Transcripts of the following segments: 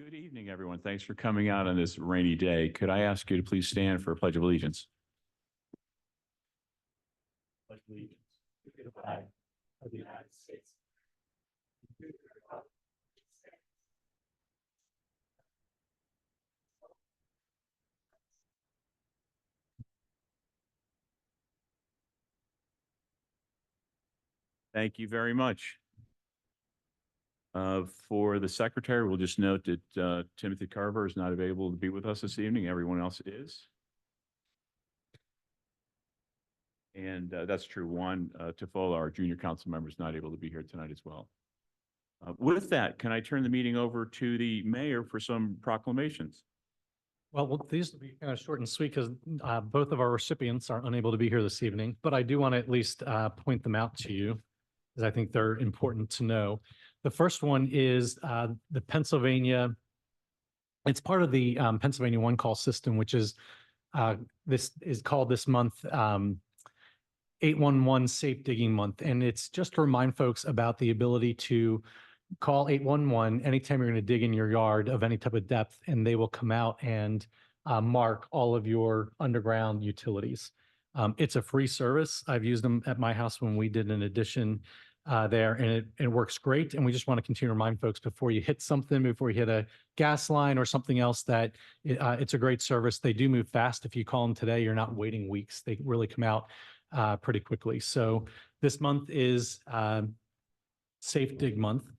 Good evening, everyone. Thanks for coming out on this rainy day. Could I ask you to please stand for a pledge of allegiance? Pledge of allegiance to the flag of the United States. Thank you very much. For the secretary, we'll just note that Timothy Carver is not available to be with us this evening. Everyone else is. And that's true. Juan Tifola, our junior council member, is not able to be here tonight as well. With that, can I turn the meeting over to the mayor for some proclamations? Well, these will be kind of short and sweet because both of our recipients are unable to be here this evening, but I do want to at least point them out to you because I think they're important to know. The first one is the Pennsylvania. It's part of the Pennsylvania One Call system, which is this is called this month 811 Safe Digging Month. And it's just to remind folks about the ability to call 811 anytime you're going to dig in your yard of any type of depth, and they will come out and mark all of your underground utilities. It's a free service. I've used them at my house when we did an addition there, and it works great. And we just want to continue to remind folks before you hit something, before you hit a gas line or something else, that it's a great service. They do move fast. If you call them today, you're not waiting weeks. They really come out pretty quickly. So this month is Safe Dig Month.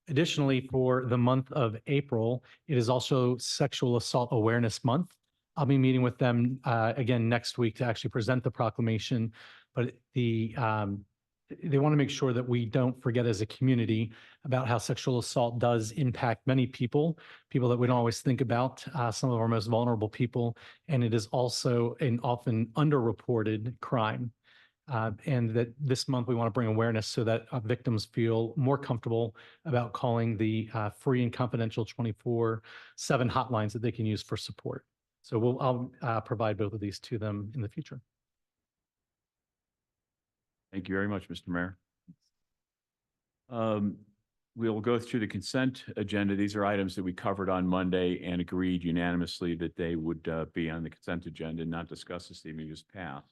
Additionally, for the month of April, it is also Sexual Assault Awareness Month. I'll be meeting with them again next week to actually present the proclamation, but they want to make sure that we don't forget as a community about how sexual assault does impact many people that we don't always think about, some of our most vulnerable people, and it is also an often underreported crime. And that this month we want to bring awareness so that victims feel more comfortable about calling the free and confidential 24/7 hotlines that they can use for support. So I'll provide both of these to them in the future. Thank you very much, Mr. Mayor. We'll go through the consent agenda. These are items that we covered on Monday and agreed unanimously that they would be on the consent agenda and not discussed this evening, just passed.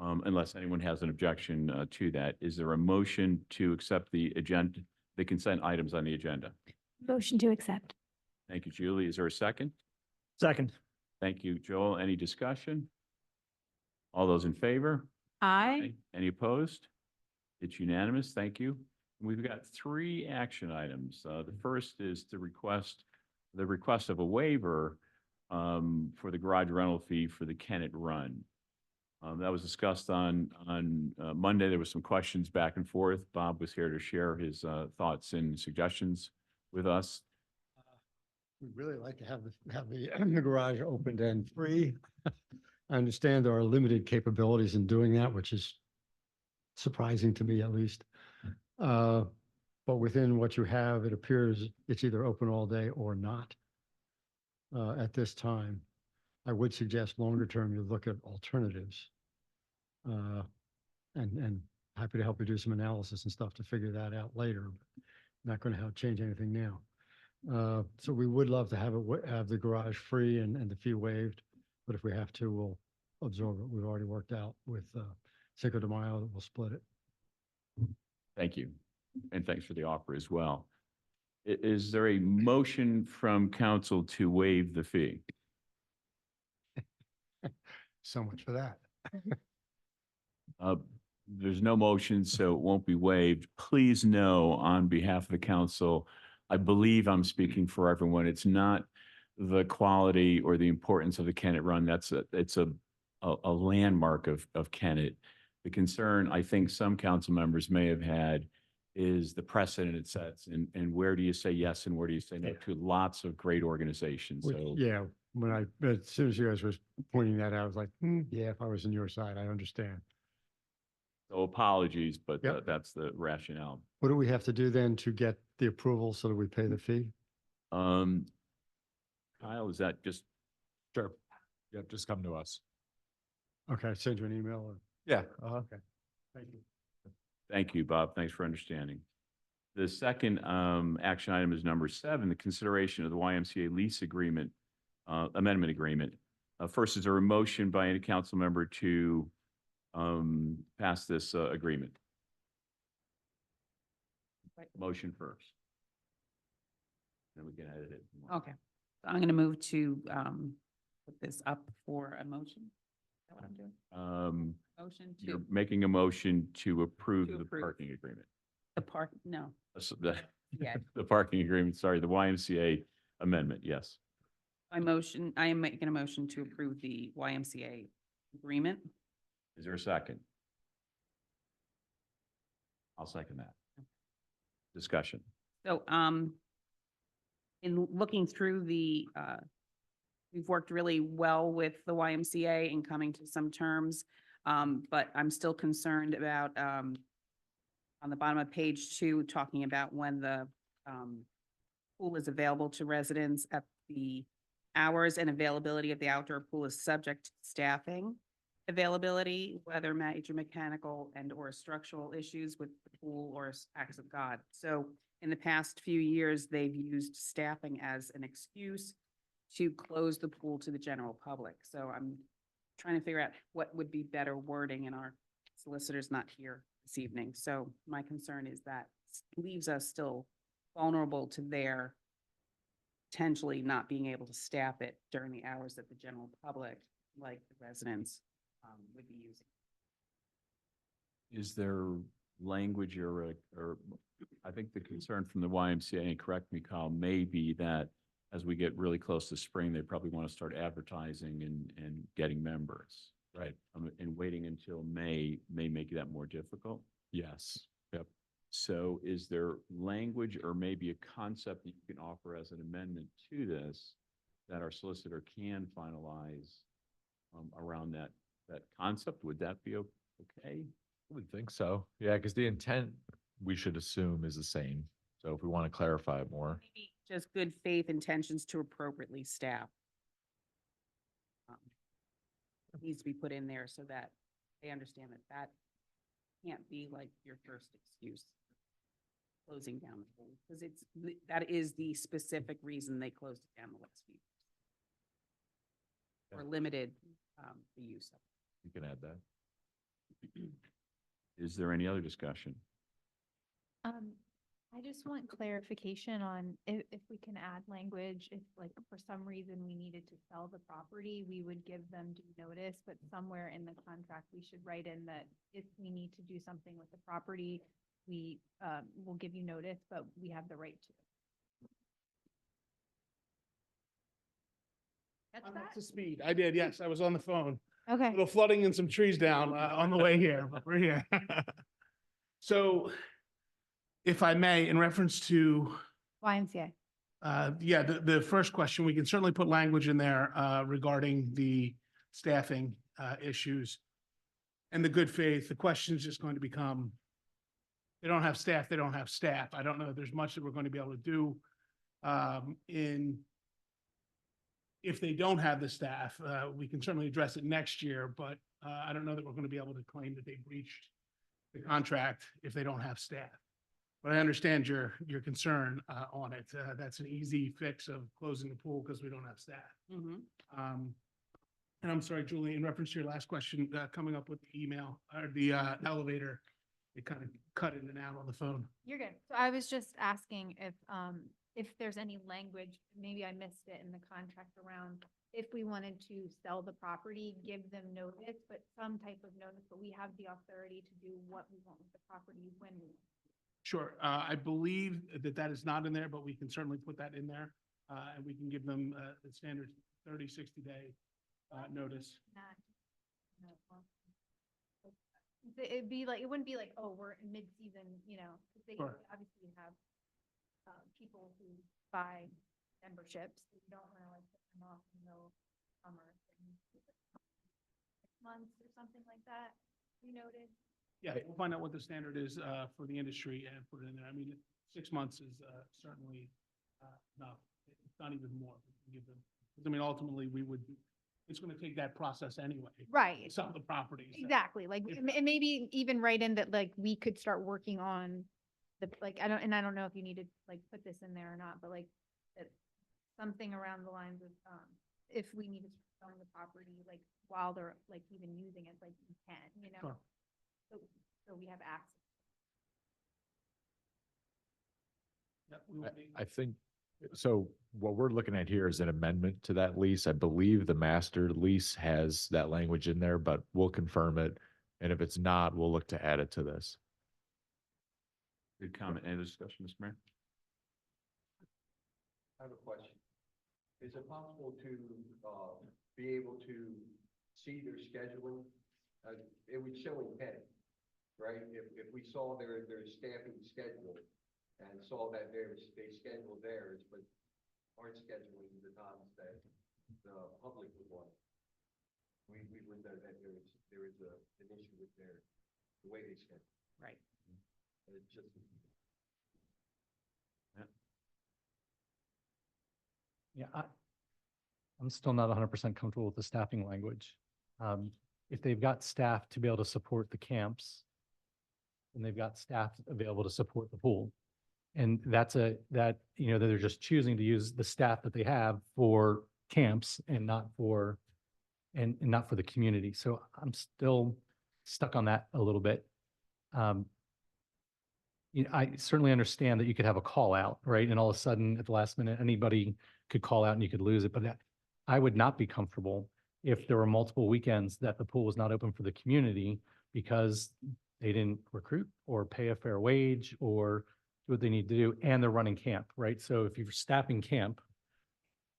Unless anyone has an objection to that. Is there a motion to accept the agenda, the consent items on the agenda? Motion to accept. Thank you, Julie. Is there a second? Second. Thank you, Joel. Any discussion? All those in favor? Aye. Any opposed? It's unanimous. Thank you. We've got 3 action items. The first is the request of a waiver for the garage rental fee for the Kennett Run. That was discussed on Monday. There was some questions back and forth. Bob was here to share his thoughts and suggestions with us. We'd really like to have the garage opened and free. I understand there are limited capabilities in doing that, which is surprising to me at least. But within what you have, it appears it's either open all day or not at this time. I would suggest longer term you look at alternatives. And happy to help you do some analysis and stuff to figure that out later. Not going to change anything now. So we would love to have the garage free and the fee waived, but if we have to, we'll absorb it. We've already worked out with Cinco de Mayo that we'll split it. Thank you. And thanks for the offer as well. Is there a motion from council to waive the fee? So much for that. There's no motion, so it won't be waived. Please know on behalf of the council, I believe I'm speaking for everyone. It's not the quality or the importance of the Kennett Run. It's a landmark of Kennett. The concern I think some council members may have had is the precedent it sets, and where do you say yes and where do you say no to lots of great organizations. So Yeah, as soon as you guys was pointing that out, I was like, yeah, if I was on your side, I understand. So apologies, but Yep. that's the rationale. What do we have to do then to get the approval so that we pay the fee? Kyle, is that just? Sure. Yep, just come to us. Okay, send you an email or, Yeah. okay, thank you. Thank you, Bob. Thanks for understanding. The second action item is number 7, the consideration of the YMCA lease agreement, amendment agreement. First, is there a motion by any council member to pass this agreement? Motion first. Then we can edit it. Okay, so I'm going to move to put this up for a motion. Is that what I'm doing? Motion You're to making a motion to approve To the approve. parking agreement. the park, no, yeah. The parking agreement, sorry, the YMCA amendment, yes. I am making a motion to approve the YMCA agreement. Is there a second? I'll second that. Discussion. So, in looking through we've worked really well with the YMCA in coming to some terms. But I'm still concerned about, on the bottom of page 2, talking about when the, pool is available to residents at the hours and availability of the outdoor pool is subject to staffing availability, whether major mechanical and or structural issues with the pool or acts of God. So in the past few years, they've used staffing as an excuse to close the pool to the general public. So I'm trying to figure out what would be better wording, and our solicitor's not here this evening. So my concern is that leaves us still vulnerable to their potentially not being able to staff it during the hours that the general public, like the residents, would be using. Is there language or I think the concern from the YMCA, and correct me, Kyle, may be that as we get really close to spring, they probably want to start advertising and getting members. Right. And waiting until May may make that more difficult. Yes. Yep. So is there language or maybe a concept that you can offer as an amendment to this that our solicitor can finalize around that concept? Would that be okay? I would think so. Yeah, because the intent we should assume is the same. So if we want to clarify it more. Maybe just good faith intentions to appropriately staff. Needs to be put in there so that they understand that that can't be like your first excuse. Closing down the pool, because that is the specific reason they closed it down the last few years. Or limited the use of it. You can add that. Is there any other discussion? I just want clarification on if we can add language, if like for some reason we needed to sell the property, we would give them due notice, but somewhere in the contract, we should write in that if we need to do something with the property, we will give you notice, but we have the right to. Catch I'm up to that? speed. I did, yes. I was on the phone. A Okay. little flooding and some trees down on the way here, but we're here. So if I may, in reference to, YMCA. yeah, the first question, we can certainly put language in there regarding the staffing issues and the good faith. The question is just going to become, they don't have staff, they don't have staff. I don't know if there's much that we're going to be able to do if they don't have the staff. We can certainly address it next year, but I don't know that we're going to be able to claim that they breached the contract if they don't have staff. But I understand your concern on it. That's an easy fix of closing the pool because we don't have staff. And I'm sorry, Julie, in reference to your last question, coming up with the email or the elevator, it kind of cut in and out on the phone. You're good. So I was just asking if there's any language, maybe I missed it in the contract around if we wanted to sell the property, give them notice, but some type of notice, but we have the authority to do what we want with the property when we want. Sure. I believe that is not in there, but we can certainly put that in there. And we can give them the standard 30, 60-day notice. Not- no, well, It'd be like, it wouldn't be like, oh, we're in mid-season, you know, 'cause they Sure. obviously have people who buy memberships. So you don't want to like put them off in the middle of summer. 6 months or something like that, you noted. Yeah, we'll find out what the standard is for the industry and put it in there. I mean, 6 months is certainly enough. It's not even more. We can give them, 'cause I mean, ultimately, it's going to take that process anyway. Right. Some of the properties. Exactly. Like, If- and maybe even write in that like we could start working on like, I don't know if you need to like put this in there or not, but like, that something around the lines of, if we need to sell the property, like, while they're like even using it, like, you can, you know? Sure. So we have access. Yeah, we will be- I think, so what we're looking at here is an amendment to that lease. I believe the master lease has that language in there, but we'll confirm it. And if it's not, we'll look to add it to this. Good comment. Any discussion, Mr. Mayor? I have a question. Is it possible to, be able to see their scheduling? It would show intent, right? If we saw their staffing schedule and saw that they schedule theirs, but aren't scheduling the times that the public would want. We would know that there is an issue with the way they schedule. Right. And it's just, Yeah, I'm still not 100% comfortable with the staffing language. If they've got staff to be able to support the camps, and they've got staff available to support the pool. And that, you know, that they're just choosing to use the staff that they have for camps and not for, and not for the community. So I'm still stuck on that a little bit. You know, I certainly understand that you could have a call out, right? And all of a sudden, at the last minute, anybody could call out and you could lose it. But I would not be comfortable if there were multiple weekends that the pool was not open for the community because they didn't recruit or pay a fair wage or do what they need to do, and they're running camp, right? So if you're staffing camp,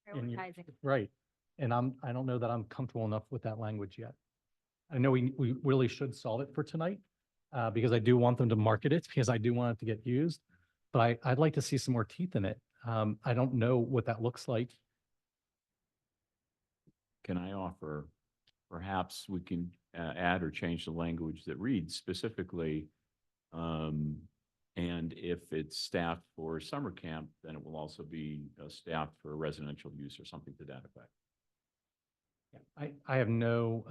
and you're- Prioritizing. right? And I don't know that I'm comfortable enough with that language yet. I know we really should solve it for tonight, because I do want them to market it, because I do want it to get used. But I'd like to see some more teeth in it. I don't know what that looks like. Can I offer, perhaps we can add or change the language that reads specifically, and if it's staffed for summer camp, then it will also be staffed for residential use or something to that effect. Yeah, I have no,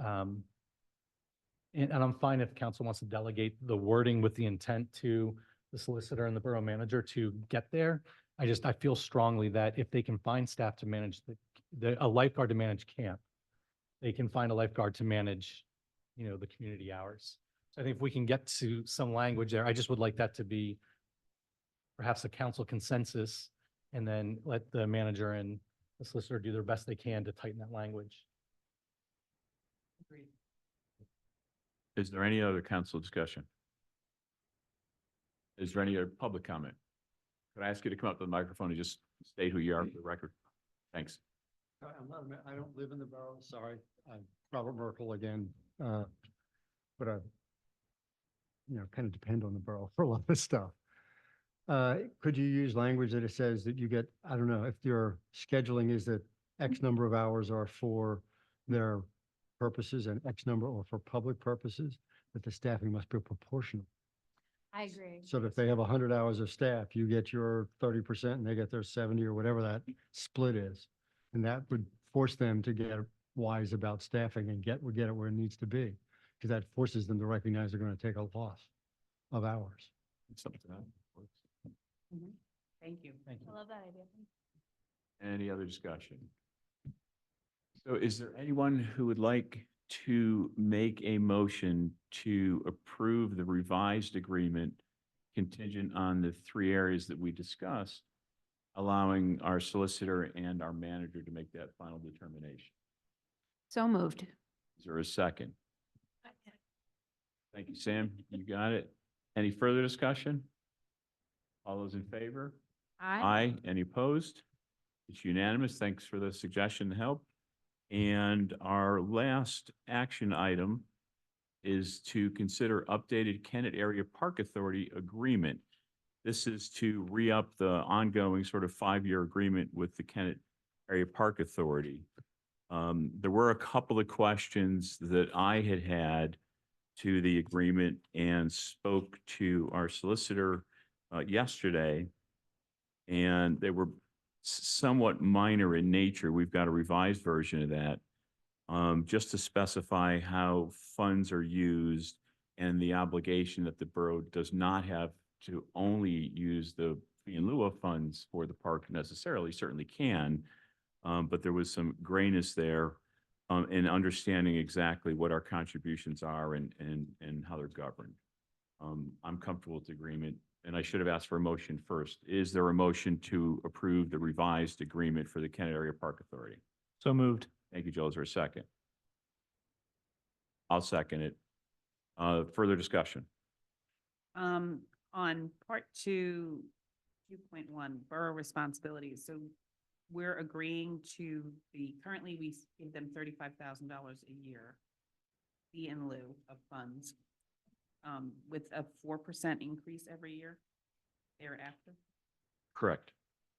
and I'm fine if council wants to delegate the wording with the intent to the solicitor and the borough manager to get there. I feel strongly that if they can find staff to manage a lifeguard to manage camp, they can find a lifeguard to manage, you know, the community hours. So I think if we can get to some language there, I just would like that to be perhaps a council consensus, and then let the manager and the solicitor do their best they can to tighten that language. Is there any other council discussion? Is there any other public comment? Could I ask you to come up to the microphone and just state who you are for the record? Thanks. I don't live in the borough, sorry. I'm Robert Merkel again. But I, you know, kind of depend on the borough for a lot of stuff. Could you use language that it says that you get, I don't know, if your scheduling is that X number of hours are for their purposes and X number or for public purposes, that the staffing must be proportional. I agree. So that if they have 100 hours of staff, you get your 30% and they get their 70 or whatever that split is. And that would force them to get wise about staffing and get it where it needs to be. Because that forces them to recognize they're going to take a loss of hours. Something that works. Thank you. Thank you. I love that idea. Any other discussion? So is there anyone who would like to make a motion to approve the revised agreement contingent on the three areas that we discussed, allowing our solicitor and our manager to make that final determination? So moved. Is there a second? Thank you, Sam. You got it. Any further discussion? All those in favor? Aye. Any opposed? It's unanimous. Thanks for the suggestion and help. And our last action item is to consider updated Kennett Area Park Authority agreement. This is to re-up the ongoing sort of 5-year agreement with the Kennett Area Park Authority. There were a couple of questions that I had to the agreement and spoke to our solicitor yesterday, and they were somewhat minor in nature. We've got a revised version of that, just to specify how funds are used and the obligation that the borough does not have to only use the fee in lieu of funds for the park necessarily, certainly can. But there was some grayness there in understanding exactly what our contributions are and how they're governed. I'm comfortable with the agreement, and I should have asked for a motion first. Is there a motion to approve the revised agreement for the Kennett Area Park Authority? So moved. Thank you, Joe. Is there a second? I'll second it. Further discussion? On part 2.1, borough responsibilities. So we're agreeing to currently we give them $35,000 a year fee in lieu of funds, with a 4% increase every year thereafter. Correct.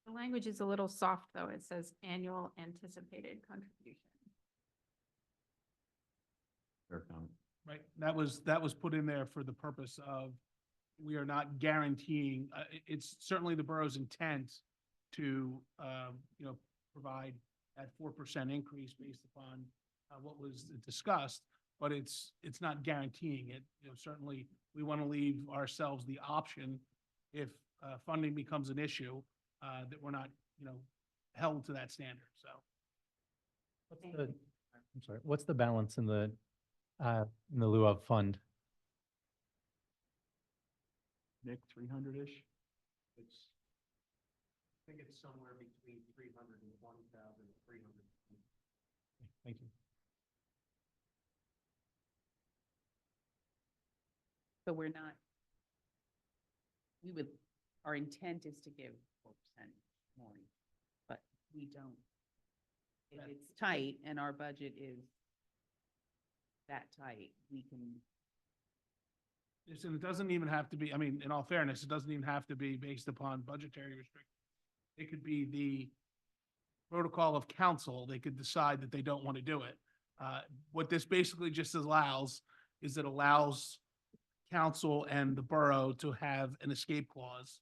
The language is a little soft, though. It says annual anticipated contribution. Fair comment. Right, that was put in there for the purpose of, we are not guaranteeing, it's certainly the borough's intent to, provide that 4% increase based upon what was discussed, but it's not guaranteeing it. Certainly, we want to leave ourselves the option if funding becomes an issue, that we're not, held to that standard, so. I'm sorry, what's the balance in the lieu of fund? Nick, 300-ish? It's, I think it's somewhere between 301,000 and 300. Thank you. So we're not, our intent is to give 4% more, but we don't. If it's tight and our budget is that tight, we can. Yes, and it doesn't even have to be, I mean, in all fairness, it doesn't even have to be based upon budgetary restrictions. It could be the protocol of council. They could decide that they don't want to do it. What this basically just allows is it allows council and the borough to have an escape clause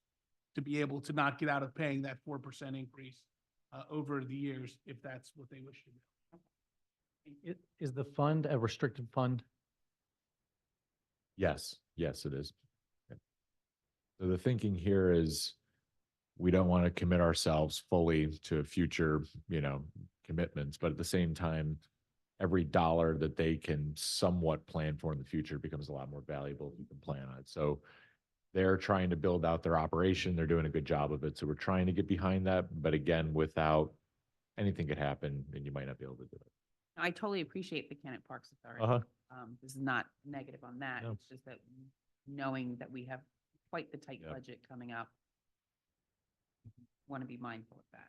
to be able to not get out of paying that 4% increase over the years, if that's what they wish to do. Is the fund a restricted fund? Yes, yes, it is. Yep. So the thinking here is we don't want to commit ourselves fully to future, commitments, but at the same time, every dollar that they can somewhat plan for in the future becomes a lot more valuable if you can plan on it. So they're trying to build out their operation. They're doing a good job of it. So we're trying to get behind that. But again, without anything could happen and you might not be able to do it. I totally appreciate the Kennett Parks Authority. Uh-huh. This is not negative on that. No. It's just that knowing that we have quite the tight Yep. budget coming up, want to be mindful of that.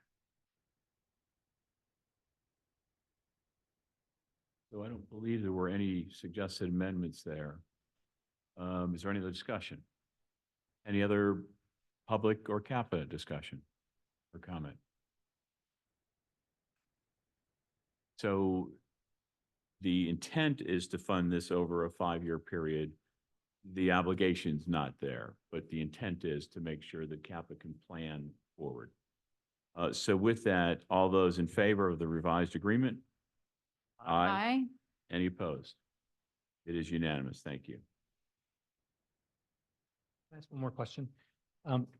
So I don't believe there were any suggested amendments there. Is there any other discussion? Any other public or CAPA discussion or comment? So the intent is to fund this over a 5-year period. The obligation's not there, but the intent is to make sure that CAPA can plan forward. So with that, all those in favor of the revised agreement? Aye. Any opposed? It is unanimous. Thank you. Can I ask one more question?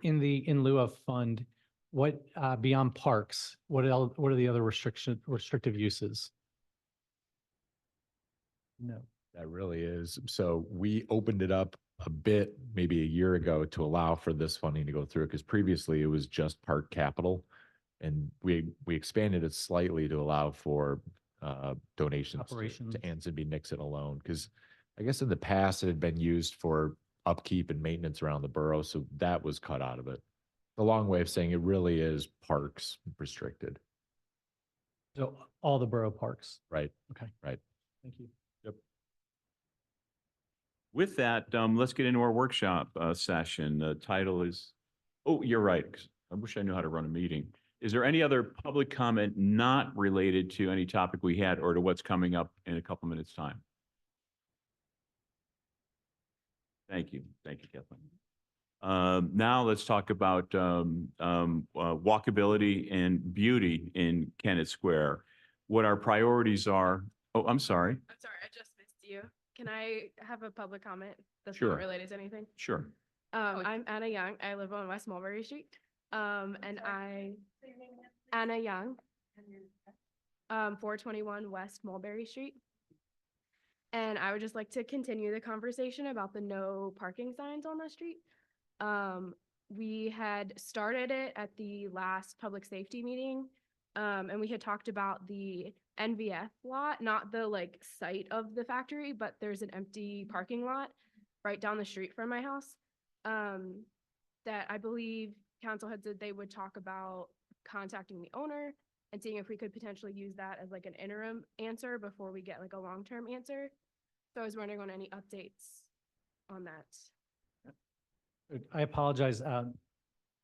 In lieu of fund, what, beyond parks, what are the other restrictive uses? No. That really is. So we opened it up a bit, maybe a year ago, to allow for this funding to go through, because previously it was just park capital. And we expanded it slightly to allow for donations Operations. to Ansonby Nixon alone. Because I guess in the past it had been used for upkeep and maintenance around the borough. So that was cut out of it. The long way of saying it really is parks restricted, So all the borough parks. right? Okay. Right. Thank you. With that, let's get into our workshop session. The title is, oh, you're right. I wish I knew how to run a meeting. Is there any other public comment not related to any topic we had or to what's coming up in a couple minutes' time? Thank you. Thank you, Kathleen. Now let's talk about walkability and beauty in Kennett Square. What our priorities are. Oh, I'm sorry. I'm sorry, I just missed you. Can I have a public comment that's Sure. not related to anything? Sure. I'm Anna Young. I live on West Mulberry Street. And Anna Young, 421 West Mulberry Street. And I would just like to continue the conversation about the no parking signs on the street. We had started it at the last public safety meeting. And we had talked about the NVF lot, not the like site of the factory, but there's an empty parking lot right down the street from my house. That I believe council had said they would talk about contacting the owner and seeing if we could potentially use that as like an interim answer before we get like a long-term answer. So I was wondering on any updates on that. I apologize.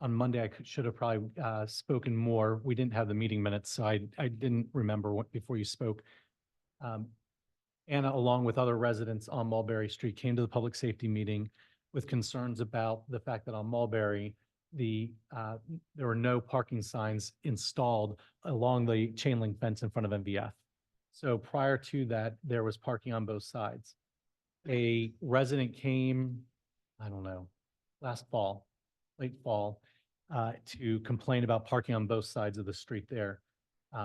On Monday, should have probably spoken more. We didn't have the meeting minutes, so I didn't remember what before you spoke. Anna, along with other residents on Mulberry Street, came to the public safety meeting with concerns about the fact that on Mulberry, there were no parking signs installed along the chain link fence in front of MVF. So prior to that, there was parking on both sides. A resident came, I don't know, last fall, late fall, to complain about parking on both sides of the street there.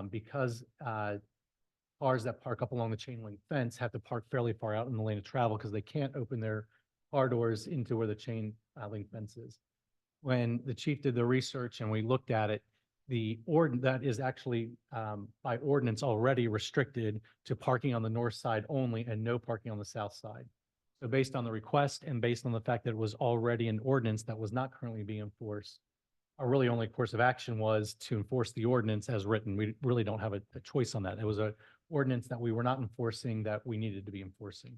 Because cars that park up along the chain link fence have to park fairly far out in the lane of travel because they can't open their car doors into where the chain link fence is. When the chief did the research and we looked at it, that is actually by ordinance already restricted to parking on the north side only and no parking on the south side. So based on the request and based on the fact that it was already an ordinance that was not currently being enforced, our really only course of action was to enforce the ordinance as written. We really don't have a choice on that. It was an ordinance that we were not enforcing that we needed to be enforcing.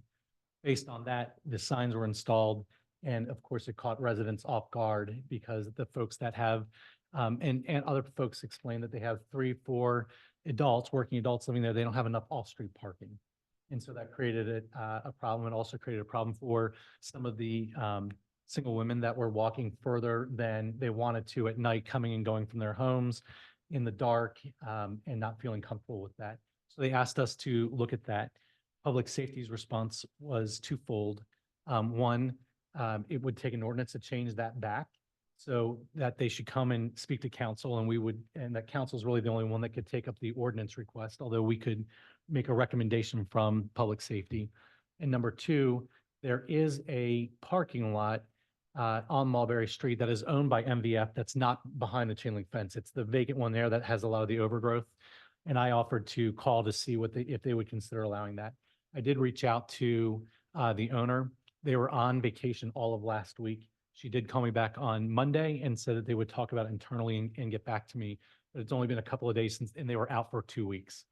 Based on that, the signs were installed. And of course, it caught residents off guard because the folks that have, and other folks explained that they have 3, 4 adults, working adults living there. They don't have enough off-street parking. And so that created a problem. It also created a problem for some of the single women that were walking further than they wanted to at night, coming and going from their homes in the dark and not feeling comfortable with that. So they asked us to look at that. Public safety's response was twofold. One, it would take an ordinance to change that back so that they should come and speak to council and that council is really the only one that could take up the ordinance request, although we could make a recommendation from public safety. And number two, there is a parking lot on Mulberry Street that is owned by MVF that's not behind the chain link fence. It's the vacant one there that has a lot of the overgrowth. And I offered to call to see if they would consider allowing that. I did reach out to the owner. They were on vacation all of last week. She did call me back on Monday and said that they would talk about it internally and get back to me. But it's only been a couple of days since, and they were out for 2 weeks.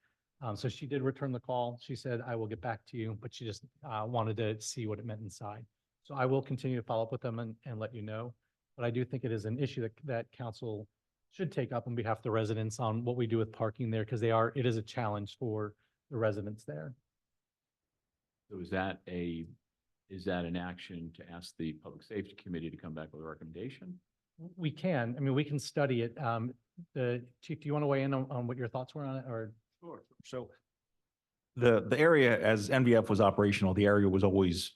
So she did return the call. She said, I will get back to you, but she just wanted to see what it meant inside. So I will continue to follow up with them and let you know. But I do think it is an issue that council should take up on behalf of the residents on what we do with parking there, because it is a challenge for the residents there. So is that an action to ask the Public Safety Committee to come back with a recommendation? We can. I mean, we can study it. The chief, do you want to weigh in on what your thoughts were on it, or? Sure. So the area, as NVF was operational, the area was always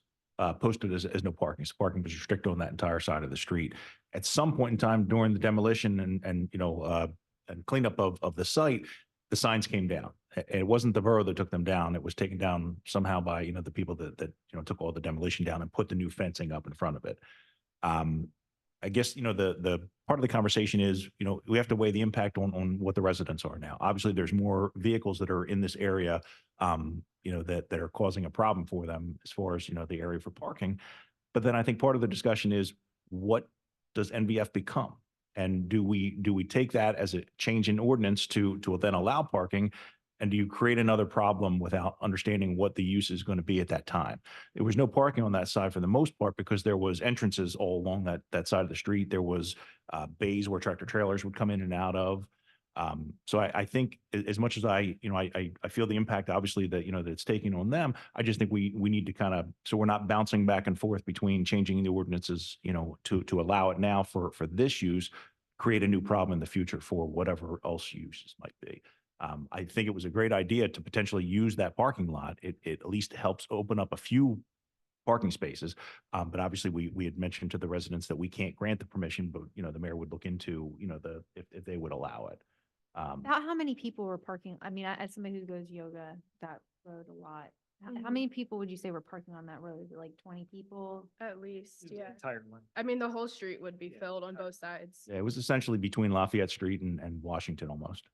posted as no parking. So parking was restricted on that entire side of the street. At some point in time during the demolition and cleanup of the site, the signs came down. It wasn't the borough that took them down. It was taken down somehow by, the people that took all the demolition down and put the new fencing up in front of it. I guess, the part of the conversation is, we have to weigh the impact on what the residents are now. Obviously, there's more vehicles that are in this area, that are causing a problem for them as far as, the area for parking. But then I think part of the discussion is, what does NVF become? And do we take that as a change in ordinance to then allow parking? And do you create another problem without understanding what the use is going to be at that time? There was no parking on that side for the most part because there was entrances all along that side of the street. There was bays where tractor trailers would come in and out of. So I think as much as I feel the impact, obviously, that it's taking on them, I just think we need to so we're not bouncing back and forth between changing the ordinances, to allow it now for this use, create a new problem in the future for whatever else uses might be. I think it was a great idea to potentially use that parking lot. It at least helps open up a few parking spaces. But obviously we had mentioned to the residents that we can't grant the permission, but the mayor would look into, if they would allow it. How many people were parking? I mean, as somebody who goes yoga that road a lot, how Mhm. many people would you say were parking on that road? Is it like 20 people? At least, yeah. Entire one. I mean, the whole street would be filled on both sides. Yeah, it was essentially between Lafayette Street and Washington almost.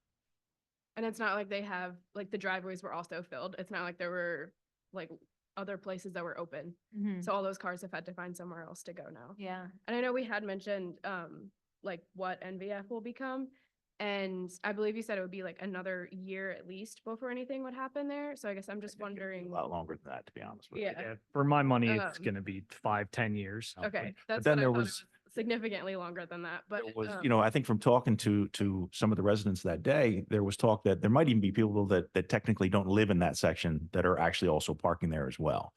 And it's not like they have, like, the driveways were also filled. It's not like there were, like, other places that were open. Mhm. So all those cars have had to find somewhere else to go now. Yeah. And I know we had mentioned, like, what NVF will become. And I believe you said it would be like another year at least before anything would happen there. So I guess I'm just A wondering. lot longer than that, to be honest with you. Yeah. For my money, it's Um, gonna be 5-10 years. Okay, But that's then what I there thought it was- significantly longer than that, but. There was, um, I think from talking to some of the residents that day, there was talk that there might even be people that technically don't live in that section that are actually also parking there as well.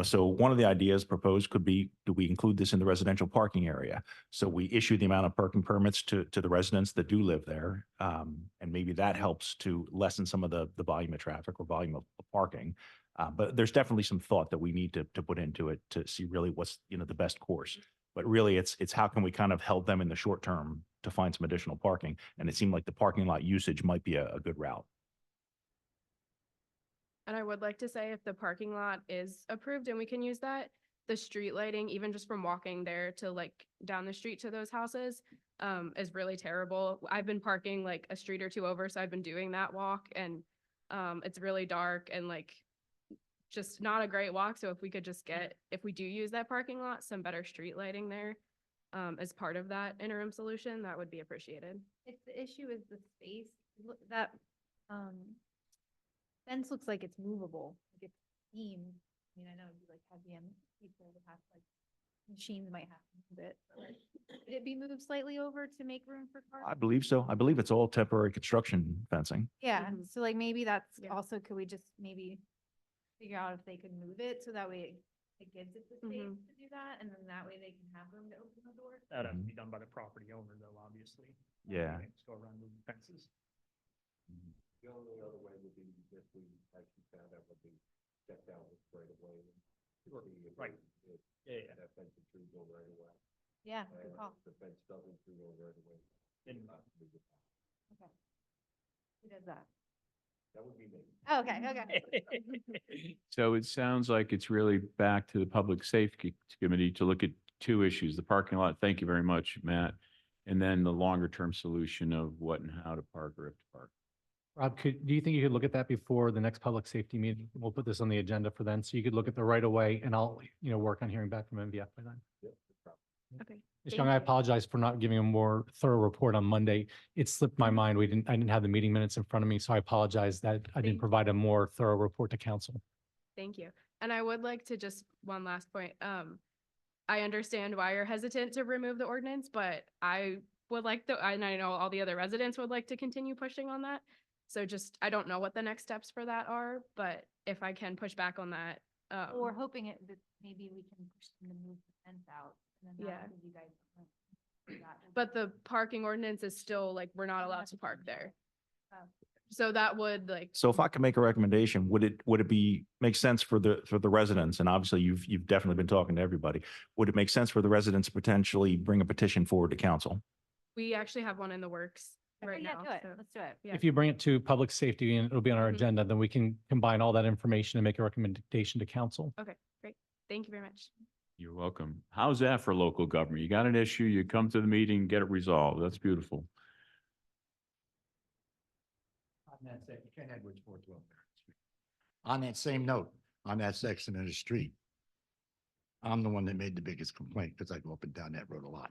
So one of the ideas proposed could be, do we include this in the residential parking area? So we issue the amount of parking permits to the residents that do live there. And maybe that helps to lessen some of the volume of traffic or volume of parking. But there's definitely some thought that we need to put into it to see really what's, the best course. But really, it's how can we kind of help them in the short term to find some additional parking? And it seemed like the parking lot usage might be a good route. And I would like to say if the parking lot is approved and we can use that, the street lighting, even just from walking there to like down the street to those houses, is really terrible. I've been parking like a street or two over, so I've been doing that walk and, it's really dark and like just not a great walk. So if we could just get, if we do use that parking lot, some better street lighting there, as part of that interim solution, that would be appreciated. If the issue is the space, that, fence looks like it's movable, like it's beamed. I mean, I know it'd be like heavy and people would have like, machines might have to move it. But like, would it be moved slightly over to make room for cars? I believe so. I believe it's all temporary construction fencing. Yeah, Mhm. so like maybe that's Yeah. also, could we just maybe figure out if they could move it so that way it gives it the space Mhm. to do that, and then that way they can have room to open the door? That'd have to be done by the property owner though, obviously. Yeah. Can't just go around moving fences. The only other way would be if we actually found out what the step down was right away. Right. Yeah. That fence is true go right away. Yeah, good call. The fence doesn't true go right away. And- Okay. Who does that? That would be me. Oh, okay, okay. So it sounds like it's really back to the Public Safety Committee to look at two issues, the parking lot. Thank you very much, Matt. And then the longer term solution of what and how to park or if to park. Rob, do you think you could look at that before the next public safety meeting? We'll put this on the agenda for then, so you could look at the right of way and I'll, work on hearing back from MVF by then. Okay. Ms. Thank Young, I you. apologize for not giving a more thorough report on Monday. It slipped my mind. I didn't have the meeting minutes in front of me, so I apologize that I didn't Thank- provide a more thorough report to council. Thank you. And I would like to just, one last point. I understand why you're hesitant to remove the ordinance, but I would like to, and I know all the other residents would like to continue pushing on that. So just, I don't know what the next steps for that are, but if I can push back on that. Well, we're hoping that maybe we can push them to move the fence out, and then Yeah. that'll give you guys. time to do that. But the parking ordinance is still like, we're not allowed to park there. Oh. So that would like, So if I can make a recommendation, would it make sense for the residents? And obviously you've definitely been talking to everybody. Would it make sense for the residents to potentially bring a petition forward to council? we actually have one in the works Okay, right yeah, now. do it. so- Let's do it. Yeah. If you bring it to public safety and it'll be on our Mhm. agenda, then we can combine all that information and make a recommendation to council. Thank you very much. You're welcome. How's that for local government? You got an issue, you come to the meeting, get it resolved. That's beautiful. Ken Edwards, 412 Merritt Street. On that same note, on that section of the street, I'm the one that made the biggest complaint because I go up and down that road a lot.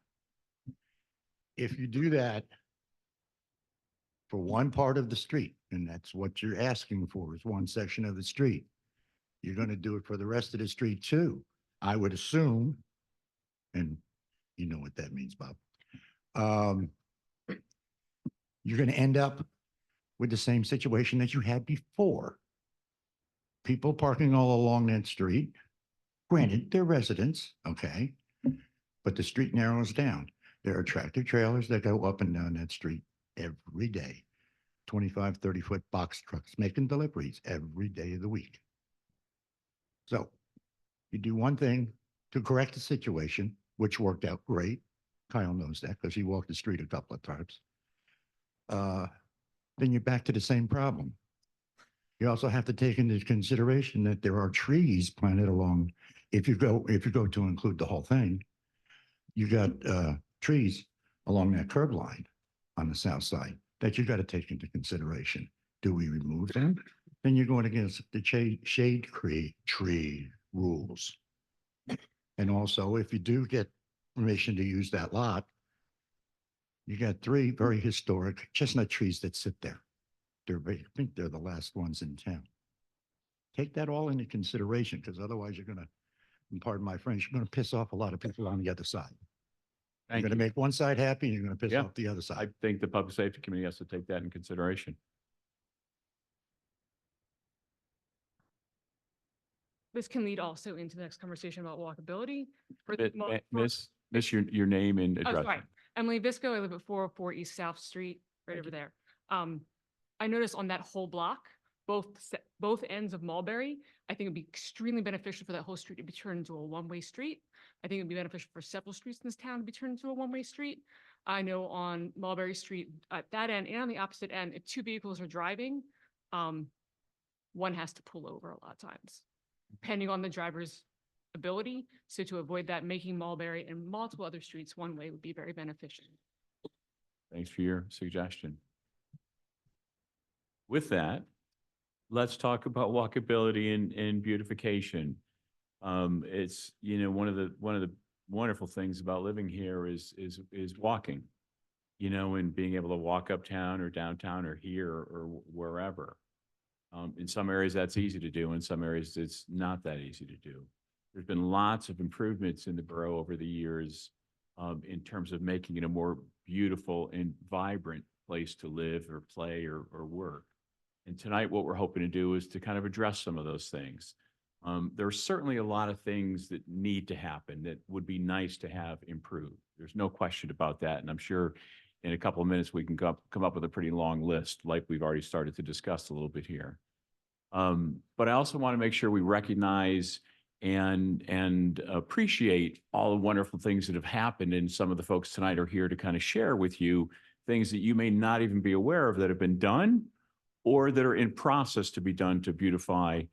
If you do that for one part of the street, and that's what you're asking for is one section of the street, you're going to do it for the rest of the street too. I would assume, and you know what that means, Bob. You're going to end up with the same situation that you had before. People parking all along that street. Granted, they're residents, okay? But the street narrows down. There are tractor trailers that go up and down that street every day. 25, 30-foot box trucks making deliveries every day of the week. So You do one thing to correct the situation, which worked out great. Kyle knows that because he walked the street a couple of times. Then you're back to the same problem. You also have to take into consideration that there are trees planted along, if you go to include the whole thing, you got trees along that curb line on the south side that you got to take into consideration. Do we remove them? Then you're going against the shade tree rules. And also, if you do get permission to use that lot, you got 3 very historic chestnut trees that sit there. I think they're the last ones in town. Take that all into consideration, because otherwise you're gonna, and pardon my French, you're gonna piss off a lot of people on the other side. You're Thank gonna you. make one side happy and you're gonna piss Yeah. off the other I side. think the Public Safety Committee has to take that in consideration. This can lead also into the next conversation about walkability. For the Miss, your name and Oh, address. sorry. Emily Visco, I live at 404 East South Street, right over there. I noticed on that whole block, both ends of Mulberry, I think it'd be extremely beneficial for that whole street to be turned into a one-way street. I think it'd be beneficial for several streets in this town to be turned into a one-way street. I know on Mulberry Street, at that end and on the opposite end, if 2 vehicles are driving, one has to pull over a lot of times, depending on the driver's ability. So to avoid that, making Mulberry and multiple other streets one way would be very beneficial. Thanks for your suggestion. With that, let's talk about walkability and beautification. It's, one of the wonderful things about living here is walking, and being able to walk uptown or downtown or here or wherever. In some areas that's easy to do. In some areas it's not that easy to do. There's been lots of improvements in the borough over the years in terms of making it a more beautiful and vibrant place to live or play or work. And tonight, what we're hoping to do is to kind of address some of those things. There are certainly a lot of things that need to happen that would be nice to have improved. There's no question about that. And I'm sure in a couple of minutes, we can come up with a pretty long list like we've already started to discuss a little bit here. But I also want to make sure we recognize and appreciate all the wonderful things that have happened. And some of the folks tonight are here to kind of share with you things that you may not even be aware of that have been done or that are in process to be done to beautify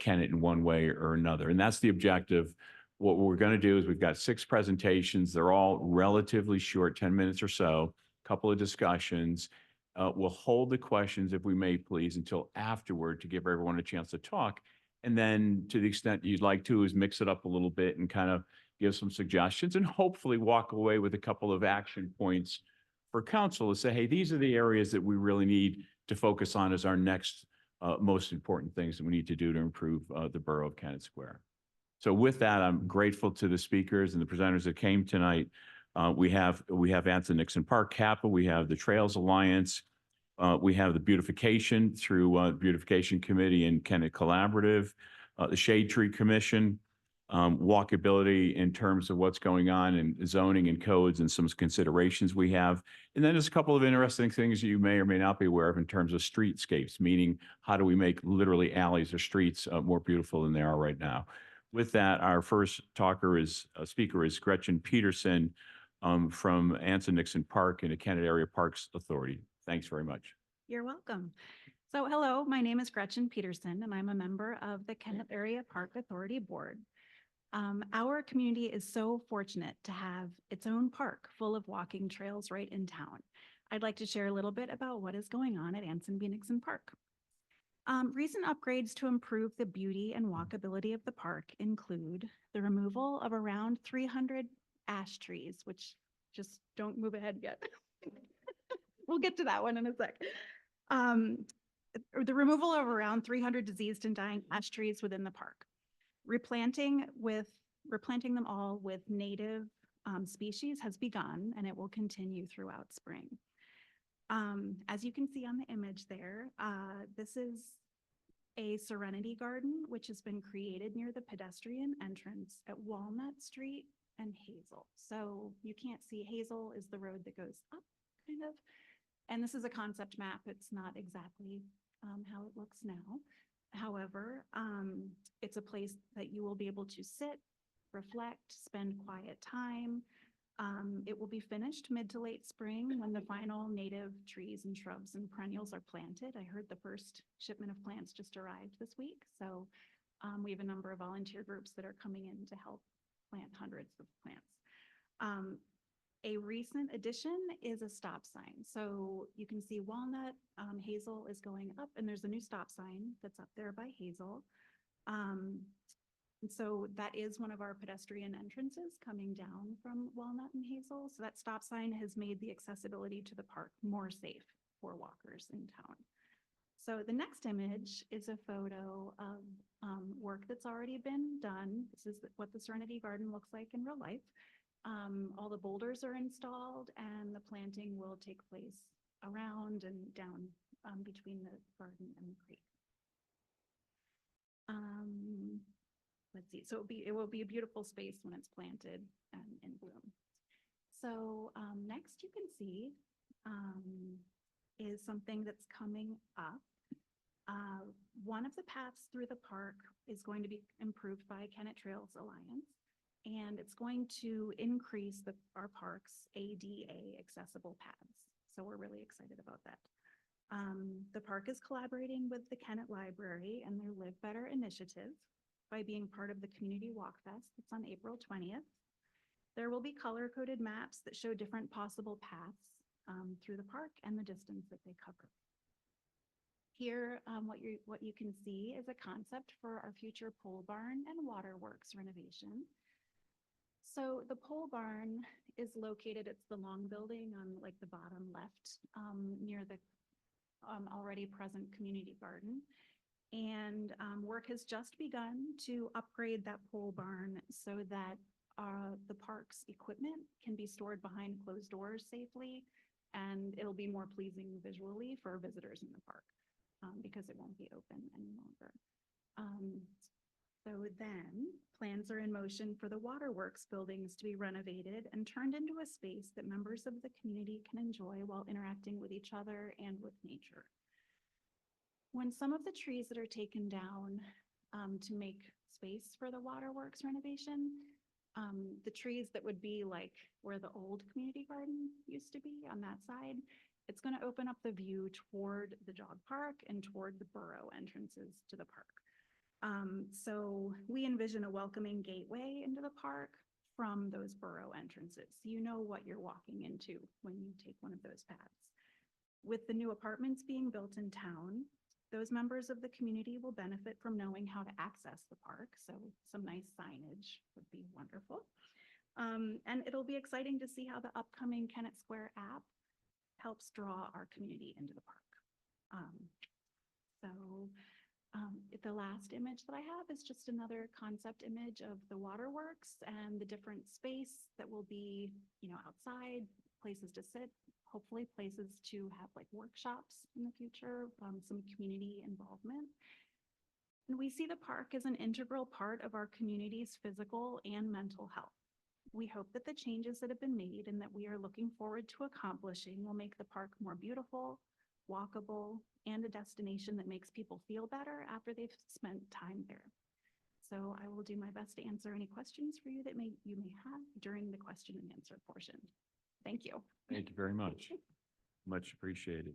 Kennett in one way or another. And that's the objective. What we're going to do is we've got 6 presentations. They're all relatively short, 10 minutes or so, a couple of discussions. We'll hold the questions, if we may please, until afterward to give everyone a chance to talk. And then to the extent you'd like to is mix it up a little bit and kind of give some suggestions and hopefully walk away with a couple of action points for council to say, hey, these are the areas that we really need to focus on as our next most important things that we need to do to improve the borough of Kennett Square. So with that, I'm grateful to the speakers and the presenters that came tonight. We have Anson Nixon Park Capital, we have the Trails Alliance, we have the beautification through Beautification Committee and Kennett Collaborative, the Shade Tree Commission, walkability in terms of what's going on in zoning and codes and some considerations we have. And then there's a couple of interesting things you may or may not be aware of in terms of streetscapes, meaning how do we make literally alleys or streets more beautiful than they are right now. With that, our first speaker is Gretchen Peterson from Anson Nixon Park and the Kennett Area Parks Authority. Thanks very much. You're welcome. So hello, my name is Gretchen Peterson and I'm a member of the Kennett Area Park Authority Board. Our community is so fortunate to have its own park full of walking trails right in town. I'd like to share a little bit about what is going on at Anson B. Nixon Park. Recent upgrades to improve the beauty and walkability of the park include the removal of around 300 ash trees, which just don't move ahead yet. We'll get to that one in a sec. The removal of around 300 diseased and dying ash trees within the park. Replanting them all with native species has begun and it will continue throughout spring. As you can see on the image there, this is a serenity garden, which has been created near the pedestrian entrance at Walnut Street and Hazel. So you can't see, Hazel is the road that goes up kind of. And this is a concept map. It's not exactly how it looks now. However, it's a place that you will be able to sit, reflect, spend quiet time. It will be finished mid to late spring when the final native trees and shrubs and perennials are planted. I heard the first shipment of plants just arrived this week, so we have a number of volunteer groups that are coming in to help plant hundreds of plants. A recent addition is a stop sign. So you can see Walnut, Hazel is going up, and there's a new stop sign that's up there by Hazel. And so that is one of our pedestrian entrances coming down from Walnut and Hazel. So that stop sign has made the accessibility to the park more safe for walkers in town. So the next image is a photo of work that's already been done. This is what the Serenity Garden looks like in real life. All the boulders are installed and the planting will take place around and down between the garden and the creek. Let's see, so it will be a beautiful space when it's planted and in bloom. So next you can see is something that's coming up. One of the paths through the park is going to be improved by Kennett Trails Alliance, and it's going to increase our park's ADA accessible paths. So we're really excited about that. The park is collaborating with the Kennett Library and their Live Better initiative by being part of the Community Walk Fest. It's on April 20th. There will be color-coded maps that show different possible paths through the park and the distance that they cover. Here, what you can see is a concept for our future pole barn and waterworks renovation. So the pole barn is located, it's the long building on like the bottom left near the already present community garden. And work has just begun to upgrade that pole barn so that the park's equipment can be stored behind closed doors safely, and it'll be more pleasing visually for visitors in the park because it won't be open any longer. So then plans are in motion for the waterworks buildings to be renovated and turned into a space that members of the community can enjoy while interacting with each other and with nature. When some of the trees that are taken down to make space for the waterworks renovation, the trees that would be like where the old community garden used to be on that side, it's going to open up the view toward the jog park and toward the borough entrances to the park. So we envision a welcoming gateway into the park from those borough entrances. So you know what you're walking into when you take one of those paths. With the new apartments being built in town, those members of the community will benefit from knowing how to access the park. So some nice signage would be wonderful. And it'll be exciting to see how the upcoming Kennett Square app helps draw our community into the park. The last image that I have is just another concept image of the waterworks and the different space that will be, outside, places to sit, hopefully places to have like workshops in the future, some community involvement. And we see the park as an integral part of our community's physical and mental health. We hope that the changes that have been made and that we are looking forward to accomplishing will make the park more beautiful, walkable, and a destination that makes people feel better after they've spent time there. So I will do my best to answer any questions for you that you may have during the question and answer portion. Thank you. Thank you very much. Much appreciated.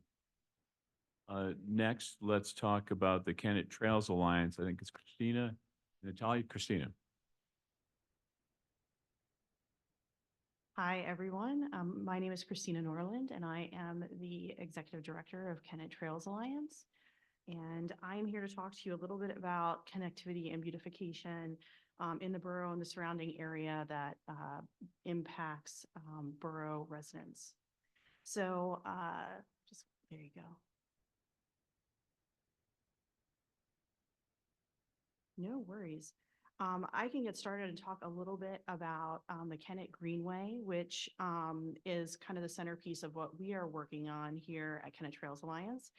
Next, let's talk about the Kennett Trails Alliance. I think it's Christina. Hi, everyone. My name is Christina Norland, and I am the Executive Director of Kennett Trails Alliance. And I'm here to talk to you a little bit about connectivity and beautification in the borough and the surrounding area that impacts borough residents. So there you go. No worries. I can get started and talk a little bit about the Kennett Greenway, which is kind of the centerpiece of what we are working on here at Kennett Trails Alliance.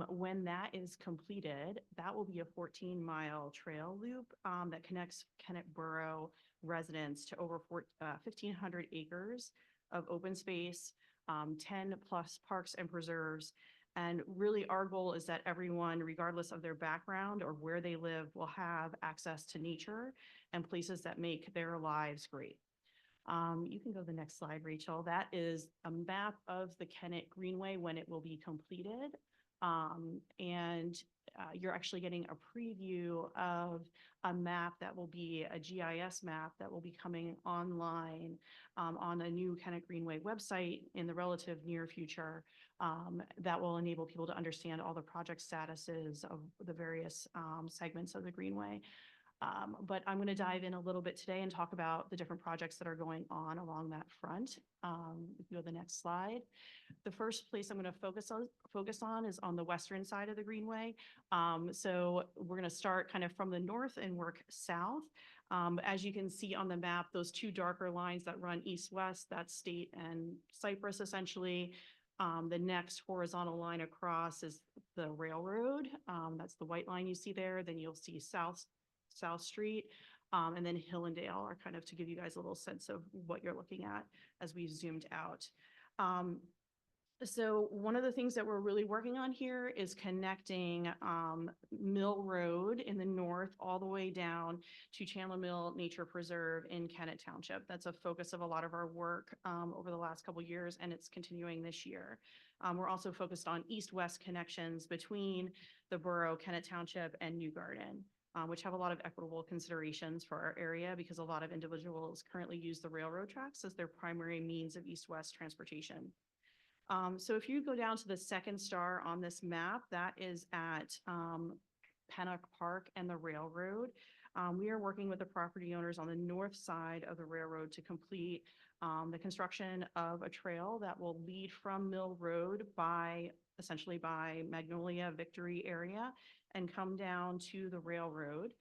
When that is completed, that will be a 14-mile trail loop that connects Kennett Borough residents to over 1,500 acres of open space, 10 plus parks and preserves, And really, our goal is that everyone, regardless of their background or where they live, will have access to nature and places that make their lives great. You can go to the next slide, Rachel. That is a map of the Kennett Greenway when it will be completed. You're actually getting a preview of a map that will be a GIS map that will be coming online on a new Kennett Greenway website in the relative near future that will enable people to understand all the project statuses of the various segments of the Greenway. But I'm going to dive in a little bit today and talk about the different projects that are going on along that front. If you go to the next slide. The first place I'm going to focus on is on the western side of the Greenway. So we're going to start kind of from the north and work south. As you can see on the map, those two darker lines that run east-west, that's State and Cypress essentially. The next horizontal line across is the railroad. That's the white line you see there. Then you'll see South Street, and then Hillendale are kind of to give you guys a little sense of what you're looking at as we zoomed out. So one of the things that we're really working on here is connecting Mill Road in the north all the way down to Chandler Mill Nature Preserve in Kennett Township. That's a focus of a lot of our work over the last couple of years, and it's continuing this year. We're also focused on east-west connections between the borough, Kennett Township, and New Garden. Which have a lot of equitable considerations for our area because a lot of individuals currently use the railroad tracks as their primary means of east-west transportation. So if you go down to the second star on this map, that is at Pennock Park and the railroad. We are working with the property owners on the north side of the railroad to complete the construction of a trail that will lead from Mill Road essentially by Magnolia Victory area and come down to the railroad.